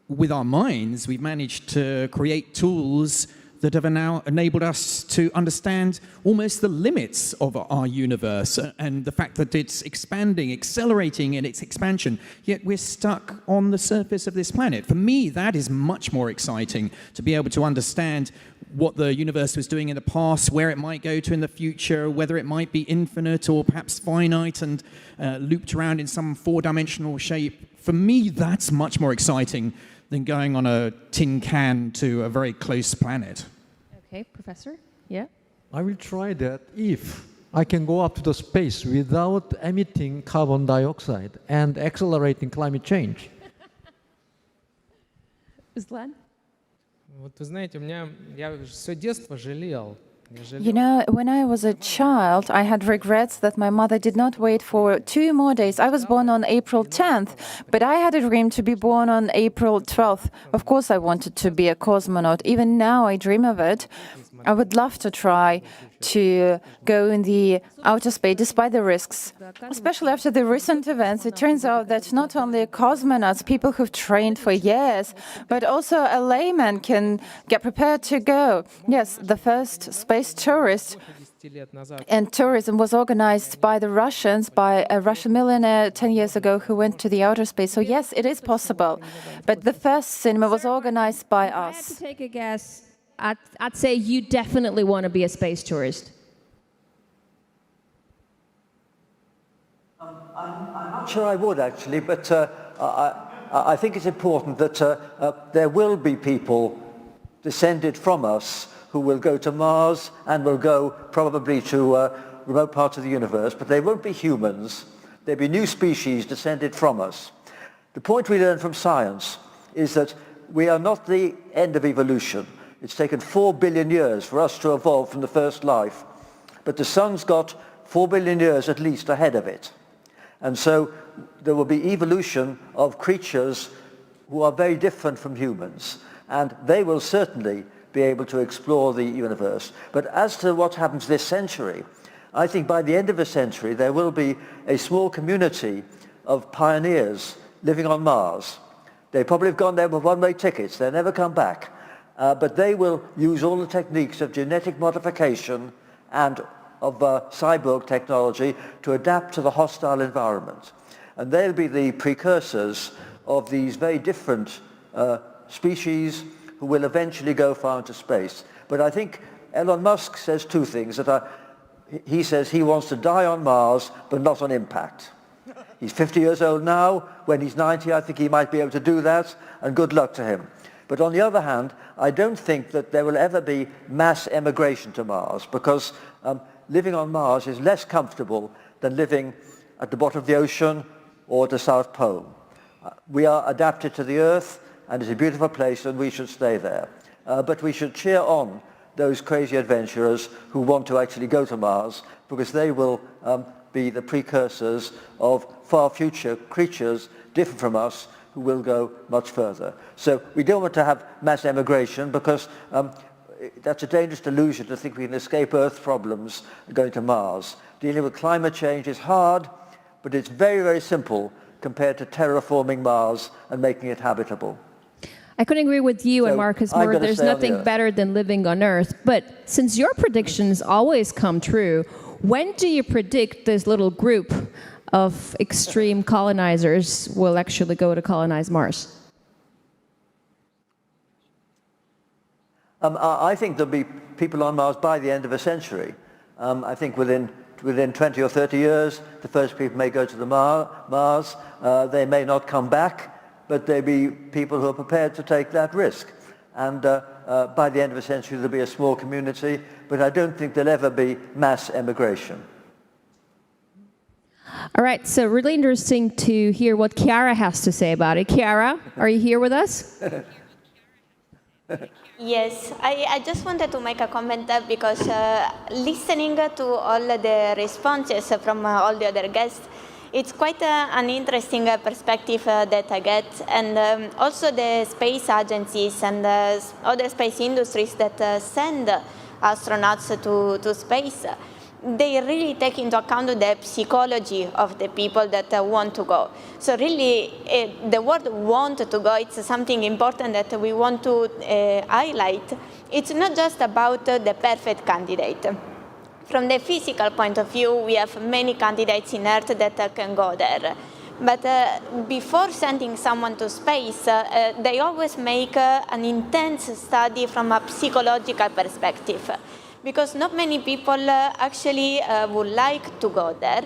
with our minds, we've managed to create tools that have now enabled us to understand almost the limits of our universe and the fact that it's expanding, accelerating in its expansion, yet we're stuck on the surface of this planet. For me, that is much more exciting, to be able to understand what the universe was doing in the past, where it might go to in the future, whether it might be infinite or perhaps finite and looped around in some four-dimensional shape. For me, that's much more exciting than going on a tin can to a very close planet. Okay, Professor? Yeah? I will try that if I can go up to the space without emitting carbon dioxide and accelerating climate change. Ruslan? Вот вы знаете, я все детство жалел. You know, when I was a child, I had regrets that my mother did not wait for 2 more days. I was born on April 10th, but I had a dream to be born on April 12th. Of course, I wanted to be a cosmonaut. Even now, I dream of it. I would love to try to go in the outer space despite the risks. Especially after the recent events, it turns out that not only cosmonauts, people who've trained for years, but also a layman can get prepared to go. Yes, the first space tourist and tourism was organized by the Russians, by a Russian millionaire 10 years ago who went to the outer space. So yes, it is possible. But the first cinema was organized by If I had us. to take a guess, I'd say you definitely want to be a space tourist. I'm not sure I would actually, but I think it's important that there will be people descended from us who will go to Mars and will go probably to remote parts of the universe, but they won't be humans. There'll be new species descended from us. The point we learn from science is that we are not the end of evolution. It's taken 4 billion years for us to evolve from the first life, but the sun's got 4 billion years at least ahead of it. And so there will be evolution of creatures who are very different from humans, and they will certainly be able to explore the universe. But as to what happens this century, I think by the end of the century there will be a small community of pioneers living on Mars. They probably have gone there with one-way tickets. They'll never come back. But they will use all the techniques of genetic modification and of cyborg technology to adapt to the hostile environment. And they'll be the precursors of these very different species who will eventually go far into space. But I think Elon Musk says two things. He says he wants to die on Mars, but not on impact. He's 50 years old now. When he's 90, I think he might be able to do that, and good luck to him. But on the other hand, I don't think that there will ever be mass emigration to Mars, because living on Mars is less comfortable than living at the bottom of the ocean or at the South Pole. We are adapted to the Earth, and it's a beautiful place, and we should stay there. But we should cheer on those crazy adventurers who want to actually go to Mars, because they will be the precursors of far future creatures different from us who will go much further. So we don't want to have mass emigration, because that's a dangerous delusion to think we can escape Earth problems going to Mars. Dealing with climate change is hard, but it's very, very simple compared to terraforming Mars and making it habitable. I couldn't agree with you and Marcus more. There's nothing better than living on Earth. But since your predictions always come true, when do you predict this little group of extreme colonizers will actually go to colonize Mars? I think there'll be people on Mars by the end of a century. I think within 20 or 30 years, the first people may go to the Mars. They may not come back, but there'll be people who are prepared to take that risk. And by the end of a century, there'll be a small community, but I don't think there'll ever be mass emigration. All right, so really interesting to hear what Chiara has to say about it. Chiara, are you here with us? Yes, I just wanted to make a comment because listening to all the responses from all the other guests, it's quite an interesting perspective that I get, and also the space agencies and other space industries that send astronauts to space, they really take into account the psychology of the people that want to go. So really, the word want to go, it's something important that we want to highlight. It's not just about the perfect candidate. From the physical point of view, we have many candidates in Earth that can go there. But before sending someone to space, they always make an intense study from a psychological perspective, because not many people actually would like to go there.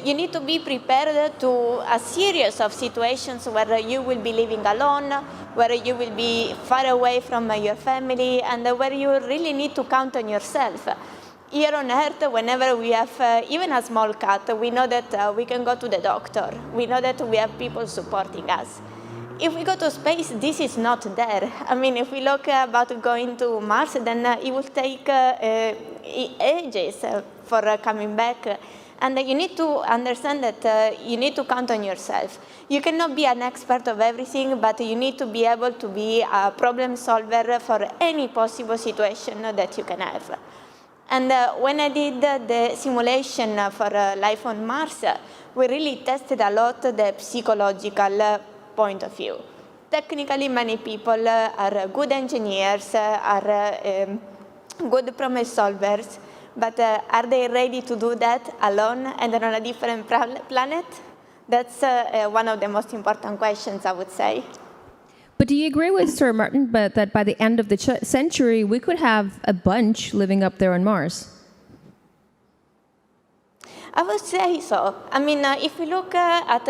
You need to be prepared to a series of situations where you will be living alone, where you will be far away from your family, and where you really need to count on yourself. Here on Earth, whenever we have even a small cut, we know that we can go to the doctor. We know that we have people supporting us. If we go to space, this is not there. I mean, if we look about going to Mars, then it will take ages for coming back. And you need to understand that you need to count on yourself. You cannot be an expert of everything, but you need to be able to be a problem solver for any possible situation that you can have. And when I did the simulation for life on Mars, we really tested a lot the psychological point of view. Technically, many people are good engineers, are good problem solvers, but are they ready to do that alone and on a different planet? That's one of the most important questions, I would say. But do you agree with Sir Martin that by the end of the century, we could have a bunch living up there on Mars? I would say so. I mean, if we look at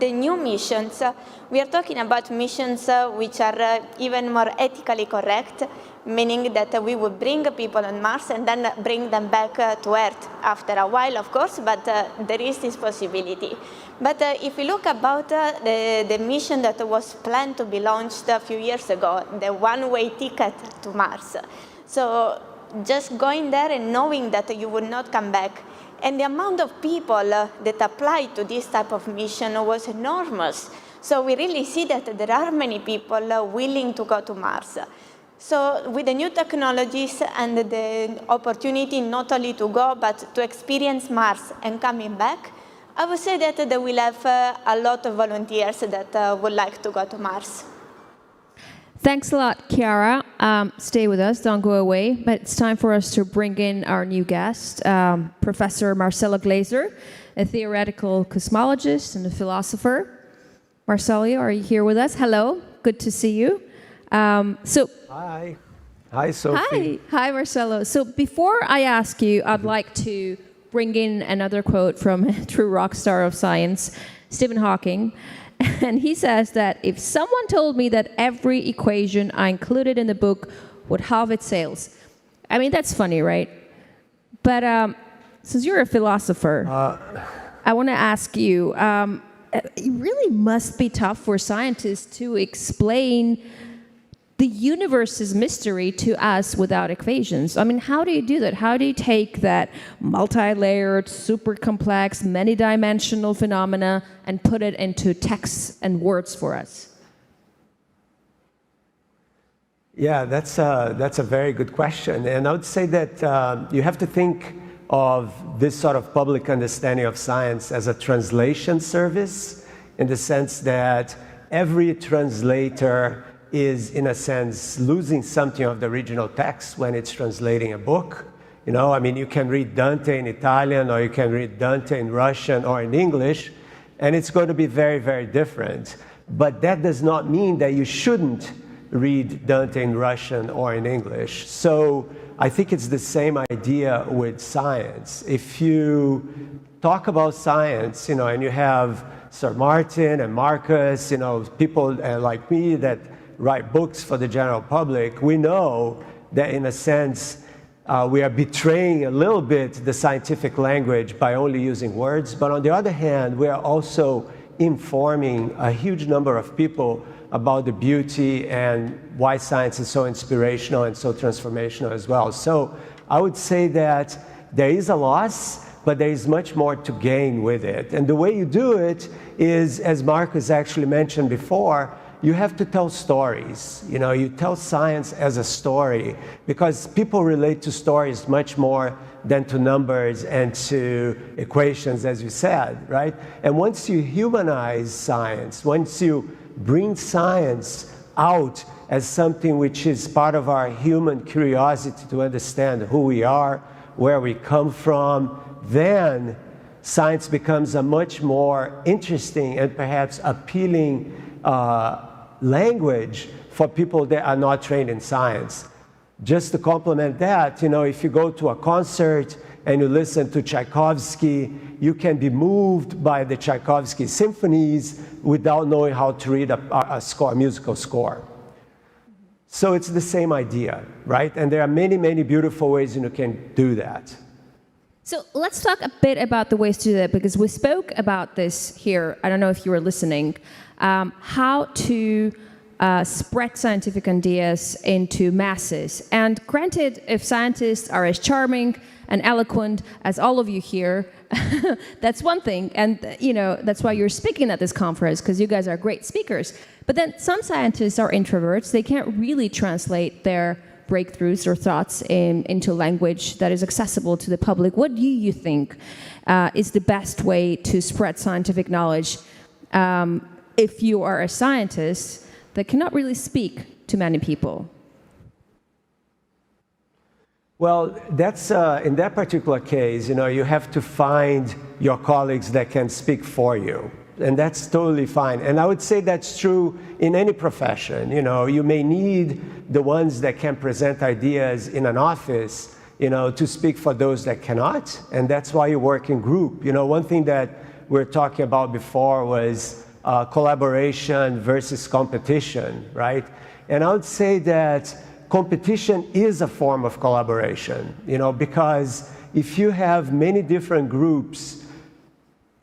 the new missions, we are talking about missions which are even more ethically correct, meaning that we would bring people on Mars and then bring them back to Earth after a while, of course, but there is this possibility. But if we look about the mission that was planned to be launched a few years ago, the one-way ticket to Mars, so just going there and knowing that you would not come back, and the amount of people that applied to this type of mission was enormous. So we really see that there are many people willing to go to Mars. So with the new technologies and the opportunity not only to go, but to experience Mars and coming back, I would say that they will have a lot of volunteers that would like to go to Mars. Thanks a lot, Chiara. Stay with us, don't go away. But it's time for us to bring in our new guest, Professor Marcelo Glaser, a theoretical cosmologist and a philosopher. Marcelo, are you here with us? Hello, good to see you. Hi. Hi, Sophie. Hi, Marcelo. So before I ask you, I'd like to bring in another quote from a true rock star of science, Stephen Hawking. And he says that if someone told me that every equation I included in the book would halve its sales, I mean, that's funny, right? But since you're a philosopher, I want to ask you, it really must be tough for scientists to explain the universe's mystery to us without equations. I mean, how do you do that? How do you take that multi-layered, super complex, many-dimensional phenomena and put it into texts and words for us? Yeah, that's a very good question. And I would say that you have to think of this sort of public understanding of science as a translation service, in the sense that every translator is, in a sense, losing something of the original text when it's translating a book. You know, I mean, you can read Dante in Italian, or you can read Dante in Russian or in English, and it's going to be very, very different. But that does not mean that you shouldn't read Dante in Russian or in English. So I think it's the same idea with science. If you talk about science, you know, and you have Sir Martin and Marcus, you know, people like me that write books for the general public, we know that in a sense we are betraying a little bit the scientific language by only using words, but on the other hand, we are also informing a huge number of people about the beauty and why science is so inspirational and so transformational as well. So I would say that there is a loss, but there is much more to gain with it. And the way you do it is, as Marcus actually mentioned before, you have to tell stories. You know, you tell science as a story, because people relate to stories much more than to numbers and to equations, as you said, right? And once you humanize science, once you bring science out as something which is part of our human curiosity to understand who we are, where we come from, then science becomes a much more interesting and perhaps appealing language for people that are not trained in science. Just to complement that, you know, if you go to a concert and you listen to Tchaikovsky, you can be moved by the Tchaikovsky symphonies without knowing how to read a musical score. So it's the same idea, right? And there are many, many beautiful ways you can do that. So let's talk a bit about the ways to do that, because we spoke about this here. I don't know if you were listening. How to spread scientific ideas into masses. And granted, if scientists are as charming and eloquent as all of you here, that's one thing. And you know, that's why you're speaking at this conference, because you guys are great speakers. But then some scientists are introverts. They can't really translate their breakthroughs or thoughts into language that is accessible to the public. What do you think is the best way to spread scientific knowledge if you are a scientist that cannot really speak to many people? Well, that's in that particular case, you know, you have to find your colleagues that can speak for you. And that's totally fine. And I would say that's true in any profession. You know, you may need the ones that can present ideas in an office, you know, to speak for those that cannot. And that's why you work in group. You know, one thing that we were talking about before was collaboration versus competition, right? And I would say that competition is a form of collaboration, you know, because if you have many different groups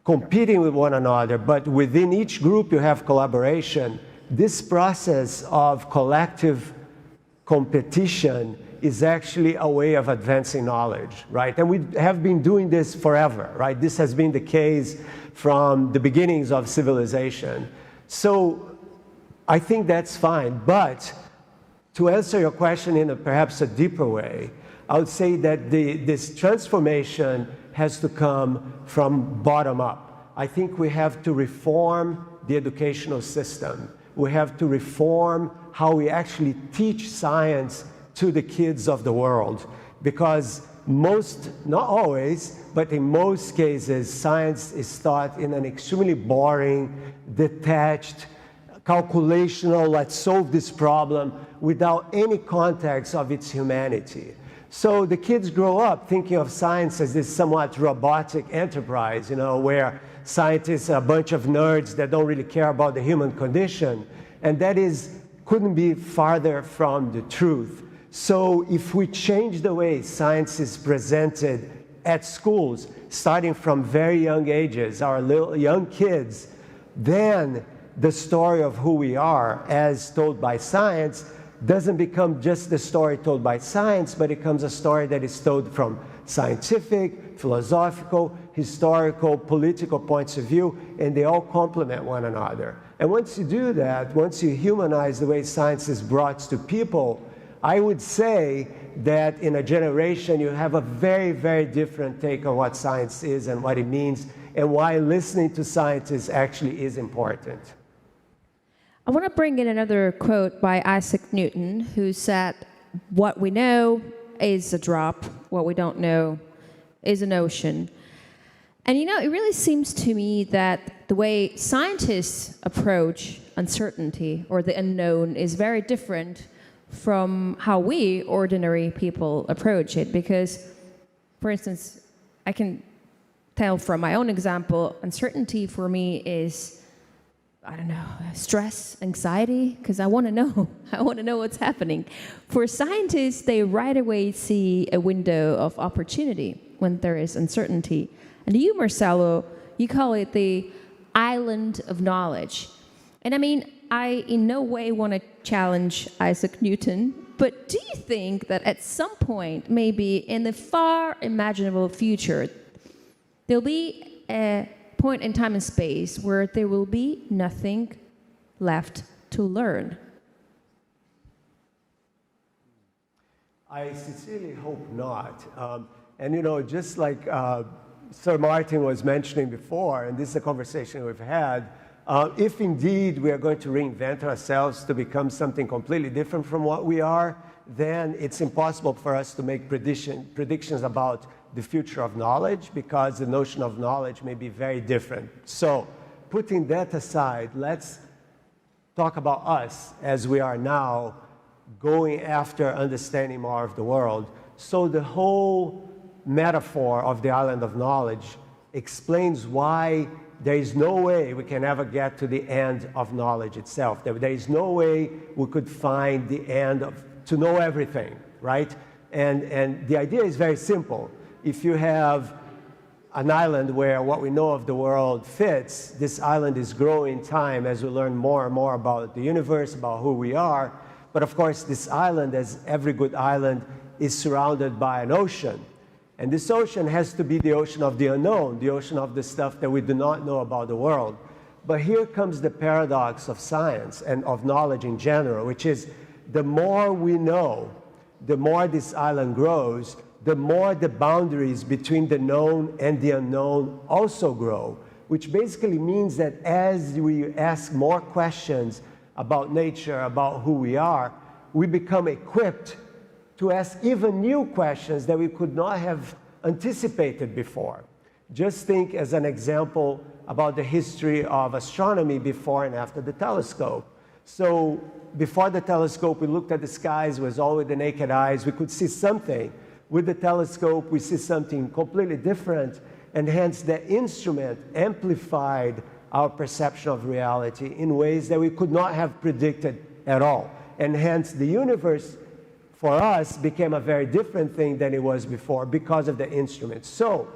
competing with one another, but within each group you have collaboration, this process of collective competition is actually a way of advancing knowledge, right? And we have been doing this forever, right? This has been the case from the beginnings of civilization. So I think that's fine. But to answer your question in perhaps a deeper way, I would say that this transformation has to come from bottom up. I think we have to reform the educational system. We have to reform how we actually teach science to the kids of the world. Because most, not always, but in most cases, science is taught in an extremely boring, detached, calculational, let's solve this problem without any context of its humanity. So the kids grow up thinking of science as this somewhat robotic enterprise, you know, where scientists are a bunch of nerds that don't really care about the human condition. And that couldn't be farther from the truth. So if we change the way science is presented at schools, starting from very young ages, our little young kids, then the story of who we are as told by science doesn't become just the story told by science, but it becomes a story that is told from scientific, philosophical, historical, political points of view, and they all complement one another. And once you do that, once you humanize the way science is brought to people, I would say that in a generation you have a very, very different take on what science is and what it means, and why listening to scientists actually is important. I want to bring in another quote by Isaac Newton, who said, "What we know is a drop, what we don't know is an ocean." And you know, it really seems to me that the way scientists approach uncertainty or the unknown is very different from how we ordinary people approach it. Because, for instance, I can tell from my own example, uncertainty for me is, I don't know, stress, anxiety, because I want to know. I want to know what's happening. For scientists, they right away see a window of opportunity when there is uncertainty. And you, Marcelo, you call it the island of knowledge. And I mean, I in no way want to challenge Isaac Newton, but do you think that at some point, maybe in the far imaginable future, there'll be a point in time and space where there will be nothing left to learn? I sincerely hope not. And you know, just like Sir Martin was mentioning before, and this is a conversation we've had, if indeed we are going to reinvent ourselves to become something completely different from what we are, then it's impossible for us to make predictions about the future of knowledge, because the notion of knowledge may be very different. So putting that aside, let's talk about us as we are now, going after understanding more of the world. So the whole metaphor of the island of knowledge explains why there is no way we can ever get to the end of knowledge itself. There is no way we could find the end to know everything, right? And the idea is very simple. If you have an island where what we know of the world fits, this island is growing in time as we learn more and more about the universe, about who we are. But of course, this island, as every good island, is surrounded by an ocean. And this ocean has to be the ocean of the unknown, the ocean of the stuff that we do not know about the world. But here comes the paradox of science and of knowledge in general, which is the more we know, the more this island grows, the more the boundaries between the known and the unknown also grow, which basically means that as we ask more questions about nature, about who we are, we become equipped to ask even new questions that we could not have anticipated before. Just think as an example about the history of astronomy before and after the telescope. So before the telescope, we looked at the skies with all with the naked eyes. We could see something. With the telescope, we see something completely different, and hence the instrument amplified our perception of reality in ways that we could not have predicted at all. And hence the universe for us became a very different thing than it was before because of the instrument. So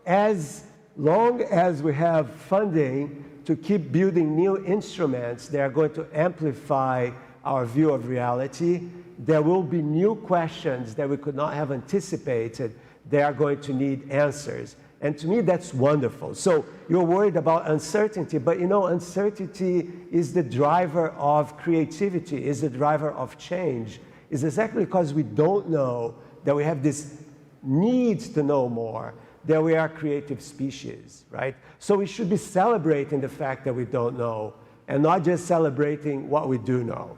as long as we have funding to keep building new instruments that are going to amplify our view of reality, there will be new questions that we could not have anticipated. They are going to need answers. And to me, that's wonderful. So you're worried about uncertainty, but you know, uncertainty is the driver of creativity, is the driver of change. It's exactly because we don't know that we have this need to know more, that we are creative species, right? So we should be celebrating the fact that we don't know, and not just celebrating what we do know.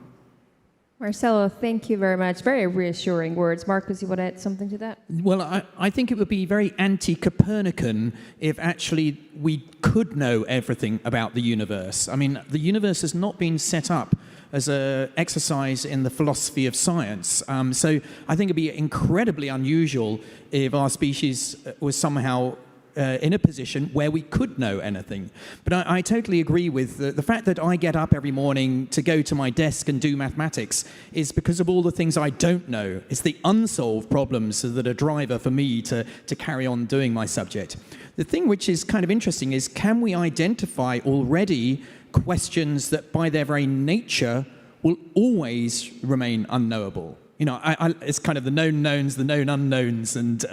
Marcelo, thank you very much. Very reassuring words. Marcus, you want to add something to that? Well, I think it would be very anti-Copernican if actually we could know everything about the universe. I mean, the universe has not been set up as an exercise in the philosophy of science. So I think it'd be incredibly unusual if our species was somehow in a position where we could know anything. But I totally agree with the fact that I get up every morning to go to my desk and do mathematics is because of all the things I don't know. It's the unsolved problems that are a driver for me to carry on doing my subject. The thing which is kind of interesting is, can we identify already questions that by their very nature will always remain unknowable? You know, it's kind of the known knowns, the known unknowns. And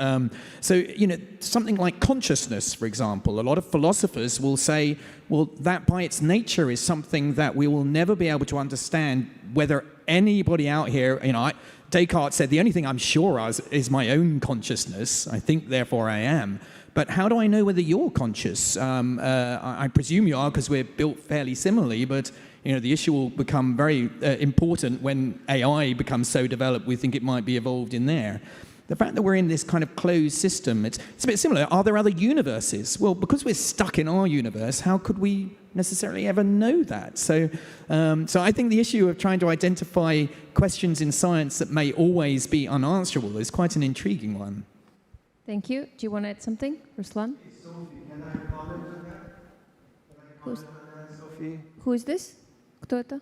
so, you know, something like consciousness, for example, a lot of philosophers will say, well, that by its nature is something that we will never be able to understand whether anybody out here, you know, Descartes said, the only thing I'm sure of is my own consciousness. I think, therefore I am. But how do I know whether you're conscious? I presume you are because we're built fairly similarly, but you know, the issue will become very important when AI becomes so developed we think it might be evolved in there. The fact that we're in this kind of closed system, it's a bit similar. Are there other universes? Well, because we're stuck in our universe, how could we necessarily ever know that? So I think the issue of trying to identify questions in science that may always be unanswerable is quite an intriguing one. Thank you. Do you want to add something, Ruslan? Who is this? Кто это?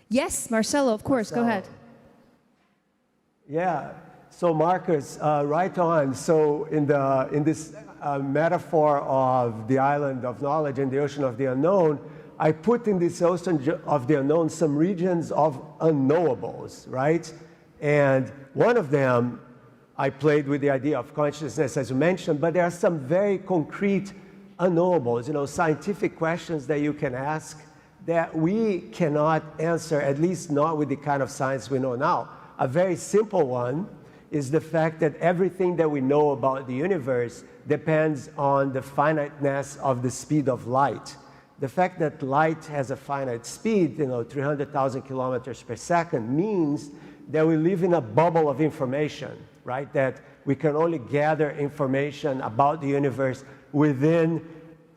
Yes, Marcelo, of course. Go ahead. Yeah. So Marcus, right on. So in this metaphor of the island of knowledge and the ocean of the unknown, I put in this ocean of the unknown some regions of unknowables, right? And one of them, I played with the idea of consciousness, as you mentioned, but there are some very concrete unknowables, you know, scientific questions that you can ask that we cannot answer, at least not with the kind of science we know now. A very simple one is the fact that everything that we know about the universe depends on the finiteness of the speed of light. The fact that light has a finite speed, you know, 300,000 kilometers per second, means that we live in a bubble of information, right? That we can only gather information about the universe within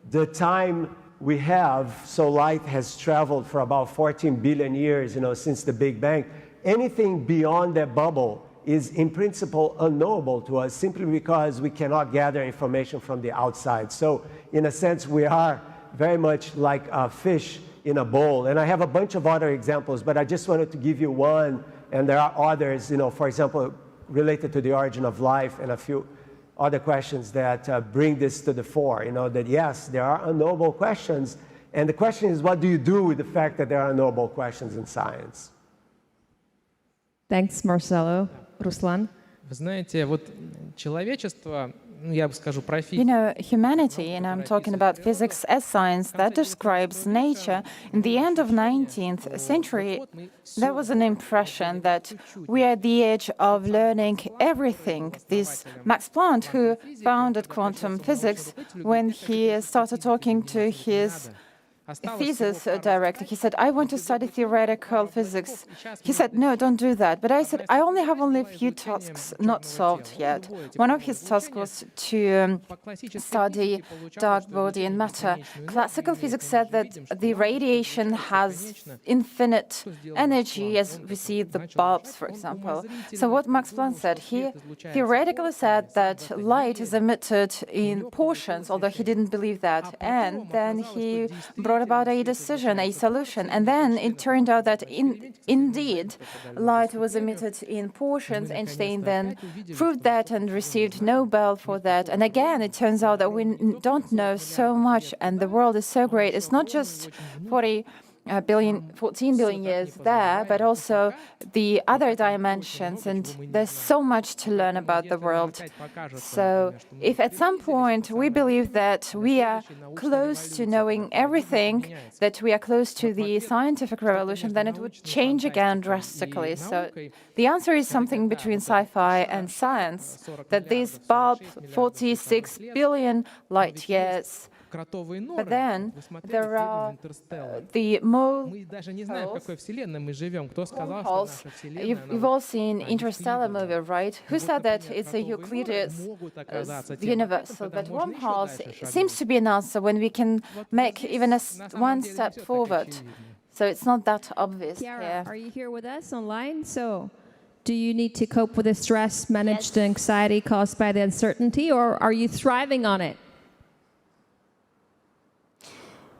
the time we have. So light has traveled for about 14 billion years, you know, since the Big Bang. Anything beyond that bubble is in principle unknowable to us simply because we cannot gather information from the outside. So in a sense, we are very much like a fish in a bowl. And I have a bunch of other examples, but I just wanted to give you one, and there are others, you know, for example, related to the origin of life and a few other questions that bring this to the fore, you know, that yes, there are unknowable questions, and the question is, what do you do with the fact that there are unknowable questions in science? Thanks, Marcelo. Ruslan? Вы знаете, вот человечество, я бы скажу про физику. You know, humanity, and I'm talking about physics as science, that describes nature. In the end of 19th century, there was an impression that we are at the edge of learning everything. This Max Planck, who founded quantum physics, when he started talking to his thesis director, he said, I want to study theoretical physics. He said, no, don't do that. But I said, I have a few tasks not solved yet. One of his tasks was to study dark body and matter. Classical physics said that the radiation has infinite energy, as we see the bulbs, for example. So what Max Planck said, he theoretically said that light is emitted in portions, although he didn't believe that. And then he brought about a decision, a solution. And then it turned out that indeed light was emitted in portions. Einstein then proved that and received Nobel for that. And again, it turns out that we don't know so much, and the world is so great. It's not just 14 billion years there, but also the other dimensions, and there's so much to learn about the world. So if at some point we believe that we are close to knowing everything, that we are close to the scientific revolution, then it would change again drastically. So the answer is something between sci-fi and science, that this bulb, 46 billion light years кротовые норы. But then Вы смотрели there are фильм «Интерстеллар». the mole Мы даже не знаем, в какой вселенной мы живем. Кто сказал, что holes. наша вселенная... You've all seen Interstellar movie, right? Who said that it's a Euclidean universal? But wormholes seems to be an answer when we can make even one step forward. So it's not that obvious Chiara, here. are you here with us online? So, do you need to cope with the stress, manage Yes. the anxiety caused by the uncertainty, or are you thriving on it?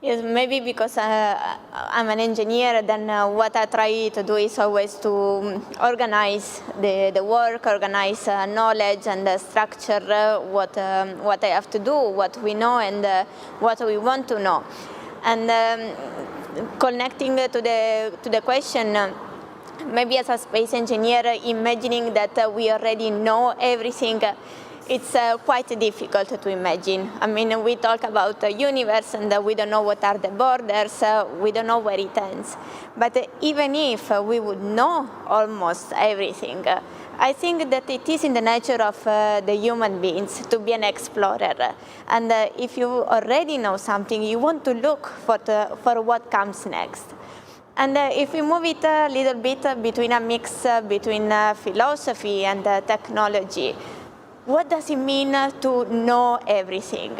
Yes, maybe because I'm an engineer, then what I try to do is always to organize the work, organize knowledge and structure what I have to do, what we know and what we want to know. And connecting to the question, maybe as a space engineer, imagining that we already know everything, it's quite difficult to imagine. I mean, we talk about the universe and we don't know what are the borders, we don't know where it ends. But even if we would know almost everything, I think that it is in the nature of the human beings to be an explorer. And if you already know something, you want to look for what comes next. And if we move it a little bit between a mix between philosophy and technology, what does it mean to know everything?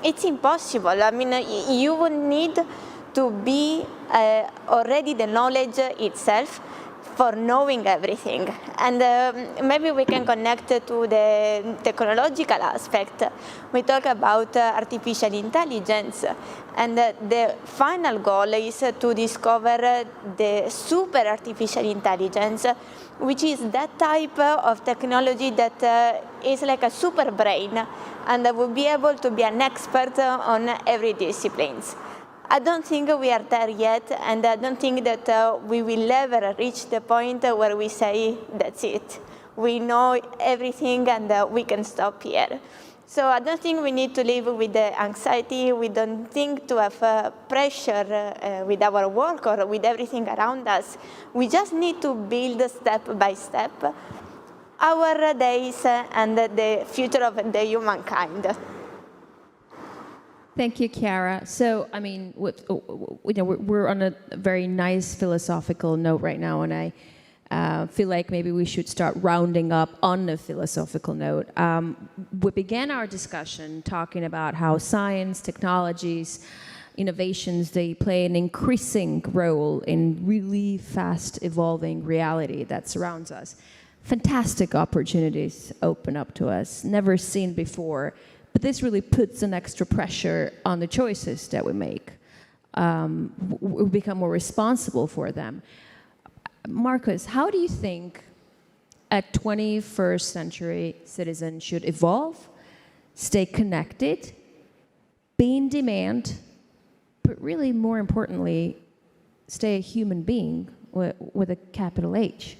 It's impossible. I mean, you would need to be already the knowledge itself for knowing everything. And maybe we can connect to the technological aspect. We talk about artificial intelligence, and the final goal is to discover the super artificial intelligence, which is that type of technology that is like a super brain and will be able to be an expert on every discipline. I don't think we are there yet, and I don't think that we will ever reach the point where we say, that's it. We know everything and we can stop here. So I don't think we need to live with the anxiety. We don't think to have pressure with our work or with everything around us. We just need to build step by step our days and the future of the humankind. Thank you, Chiara. So, I mean, we're on a very nice philosophical note right now, and I feel like maybe we should start rounding up on a philosophical note. We began our discussion talking about how science, technologies, innovations, they play an increasing role in really fast evolving reality that surrounds us. Fantastic opportunities open up to us, never seen before. But this really puts an extra pressure on the choices that we make. We become more responsible for them. Marcus, how do you think a 21st century citizen should evolve, stay connected, be in demand, but really more importantly, stay a human being with a capital H?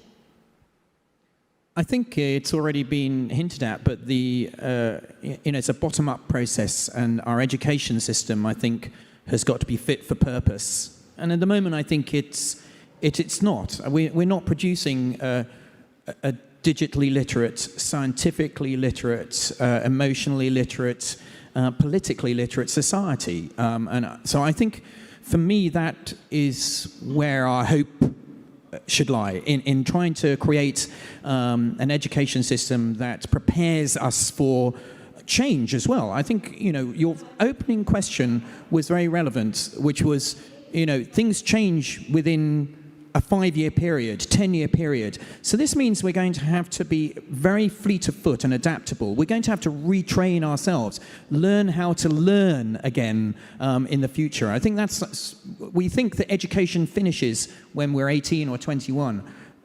I think it's already been hinted at, but it's a bottom-up process, and our education system, I think, has got to be fit for purpose. And at the moment, I think it's not. We're not producing a digitally literate, scientifically literate, emotionally literate, politically literate society. And so I think, for me, that is where our hope should lie, in trying to create an education system that prepares us for change as well. I think, your opening question was very relevant, which was, things change within a 5-year period, 10-year period. So this means we're going to have to be very fleet of foot and adaptable. We're going to have to retrain ourselves, learn how to learn again in the future. I think we think that education finishes when we're 18 or 21.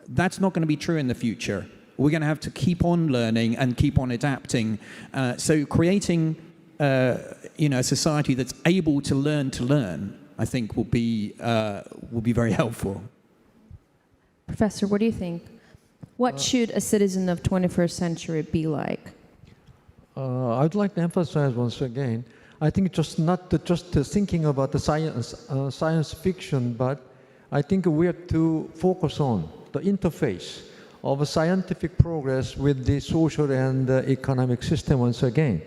That's not going to be true in the future. We're going to have to keep on learning and keep on adapting. So creating a society that's able to learn, I think will be very helpful. Professor, what do you think? What should a citizen of 21st century be like? I'd like to emphasize once again, I think just not just thinking about the science fiction, but I think we have to focus on the interface of scientific progress with the social and economic system once again.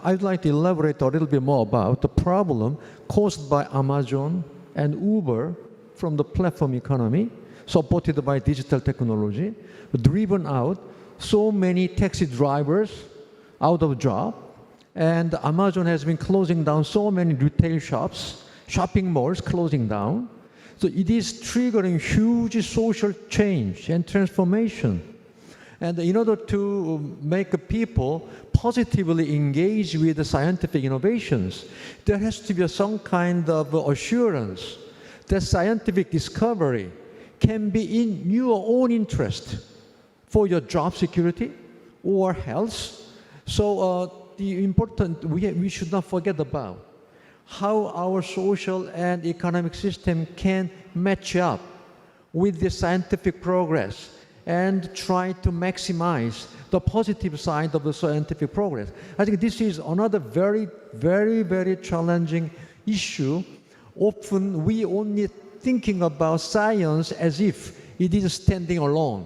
I'd like to elaborate a little bit more about the problem caused by Amazon and Uber from the platform economy, supported by digital technology, driven out so many taxi drivers out of job, and Amazon has been closing down so many retail shops, shopping malls closing down. So it is triggering huge social change and transformation. And in order to make people positively engage with the scientific innovations, there has to be some kind of assurance that scientific discovery can be in your own interest for your job security or health. So the important, we should not forget about how our social and economic system can match up with the scientific progress and try to maximize the positive side of the scientific progress. I think this is another very, very, very challenging issue. Often we only thinking about science as if it is standing alone.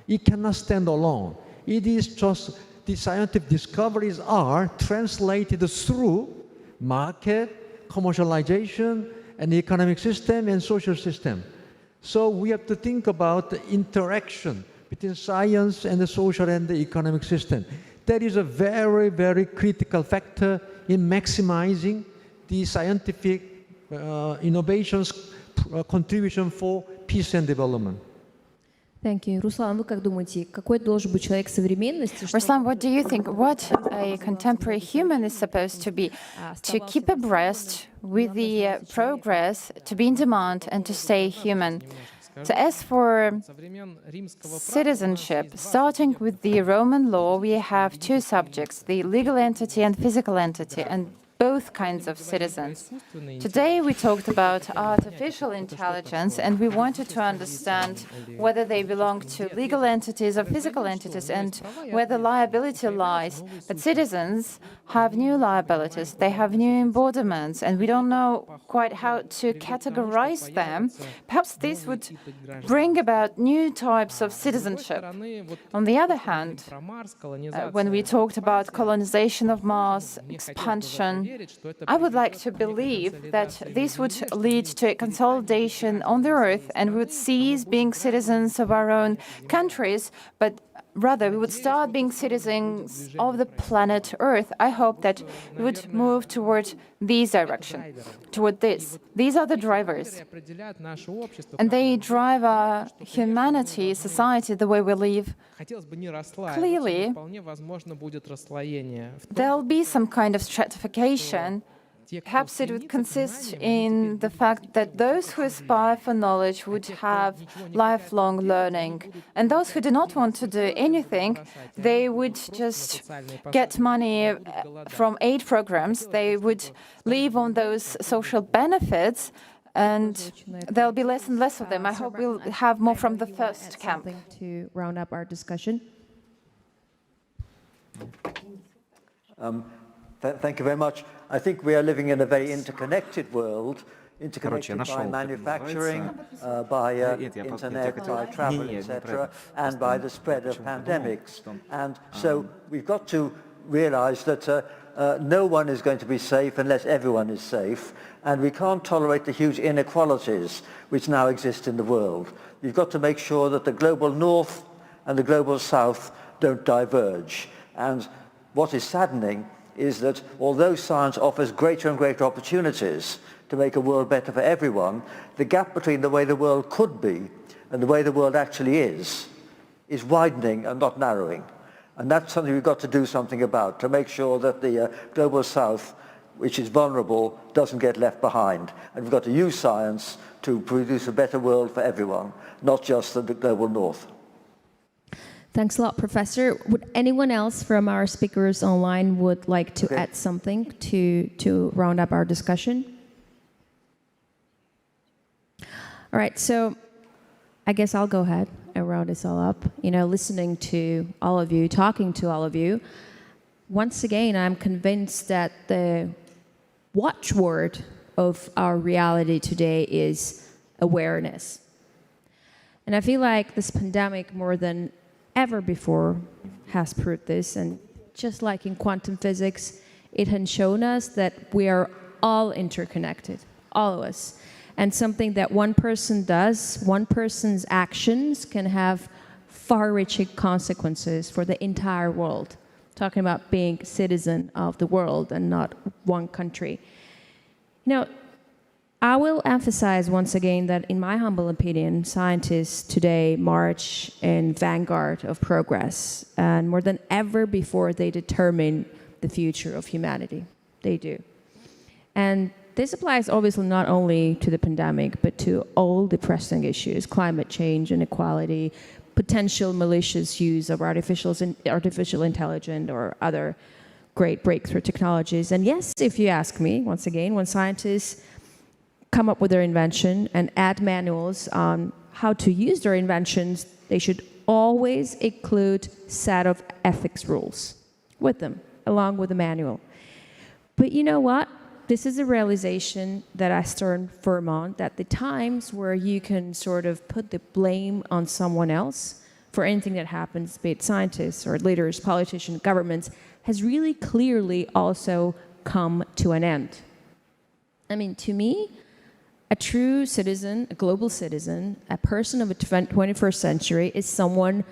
It cannot stand alone. It is just the scientific discoveries are translated through market, commercialization, and the economic system and social system. So we have to think about the interaction between science and the social and the economic system. That is a very, very critical factor in maximizing the scientific innovations contribution for peace and development. Thank you. Руслан, вы как думаете, какой должен быть человек современности? Ruslan, what do you think? What a contemporary human is supposed to be? To keep abreast with the progress, to be in demand, and to stay human. So as for citizenship, starting with the Roman law, we have two subjects, the legal entity and physical entity, and both kinds of citizens. Today we talked about artificial intelligence, and we wanted to understand whether they belong to legal entities or physical entities and where the liability lies. But citizens have new liabilities, they have new embodiments, and we don't know quite how to categorize them. Perhaps this would bring about new types of citizenship. On the other hand, when we talked about colonization of Mars, expansion, I would like to believe that this would lead to a consolidation on the Earth, and we would cease being citizens of our own countries, but rather we would start being citizens of the planet Earth. I hope that we would move toward this direction, toward this. These are the drivers, and they drive our humanity, society, the way we live. Clearly, there'll be some kind of stratification. Perhaps it would consist in the fact that those who aspire for knowledge would have lifelong learning, and those who do not want to do anything, they would just get money from aid programs, they would live on those social benefits, and there'll be less and less of them. I hope we'll have more from the first camp. To round up our discussion. Thank you very much. I think we are living in a very interconnected world, interconnected by manufacturing, by internet, by travel, etc., and by the spread of pandemics. And so we've got to realize that no one is going to be safe unless everyone is safe, and we can't tolerate the huge inequalities which now exist in the world. You've got to make sure that the global north and the global south don't diverge. And what is saddening is that although science offers greater and greater opportunities to make a world better for everyone, the gap between the way the world could be and the way the world actually is widening and not narrowing. And that's something we've got to do something about, to make sure that the global south, which is vulnerable, doesn't get left behind. And we've got to use science to produce a better world for everyone, not just the global north. Thanks a lot, Professor. Would anyone else from our speakers online would like to add something to round up our discussion? All right, so I guess I'll go ahead and round this all up. You know, listening to all of you, talking to all of you, once again, I'm convinced that the watchword of our reality today is awareness. And I feel like this pandemic, more than ever before, has proved this. And just like in quantum physics, it has shown us that we are all interconnected, all of us. And something that one person does, one person's actions can have far-reaching consequences for the entire world. Talking about being citizen of the world and not one country. Now, I will emphasize once again that, in my humble opinion, scientists today march in vanguard of progress, and more than ever before, they determine the future of humanity. They do. And this applies obviously not only to the pandemic, but to all the pressing issues: climate change, inequality, potential malicious use of artificial intelligence or other great breakthrough technologies. And yes, if you ask me, once again, when scientists come up with their invention and add manuals on how to use their inventions, they should always include a set of ethics rules with them, along with the manual. But you know what? This is a realization that I stand firm on, that the times where you can sort of put the blame on someone else for anything that happens, be it scientists or leaders, politicians, governments, has really clearly also come to an end. I mean, to me, a true citizen, a global citizen, a person of the 21st century is someone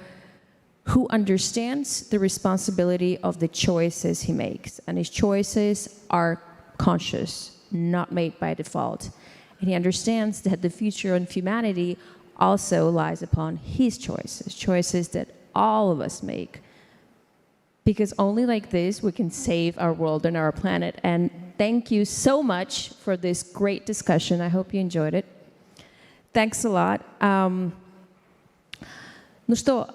who understands the responsibility of the choices he makes. And his choices are conscious, not made by default. And he understands that the future of humanity also lies upon his choices, choices that all of us make. Because only like this we can save our world and our planet. And thank you so much for this great discussion. I hope you enjoyed it. Thanks a lot. Ну что,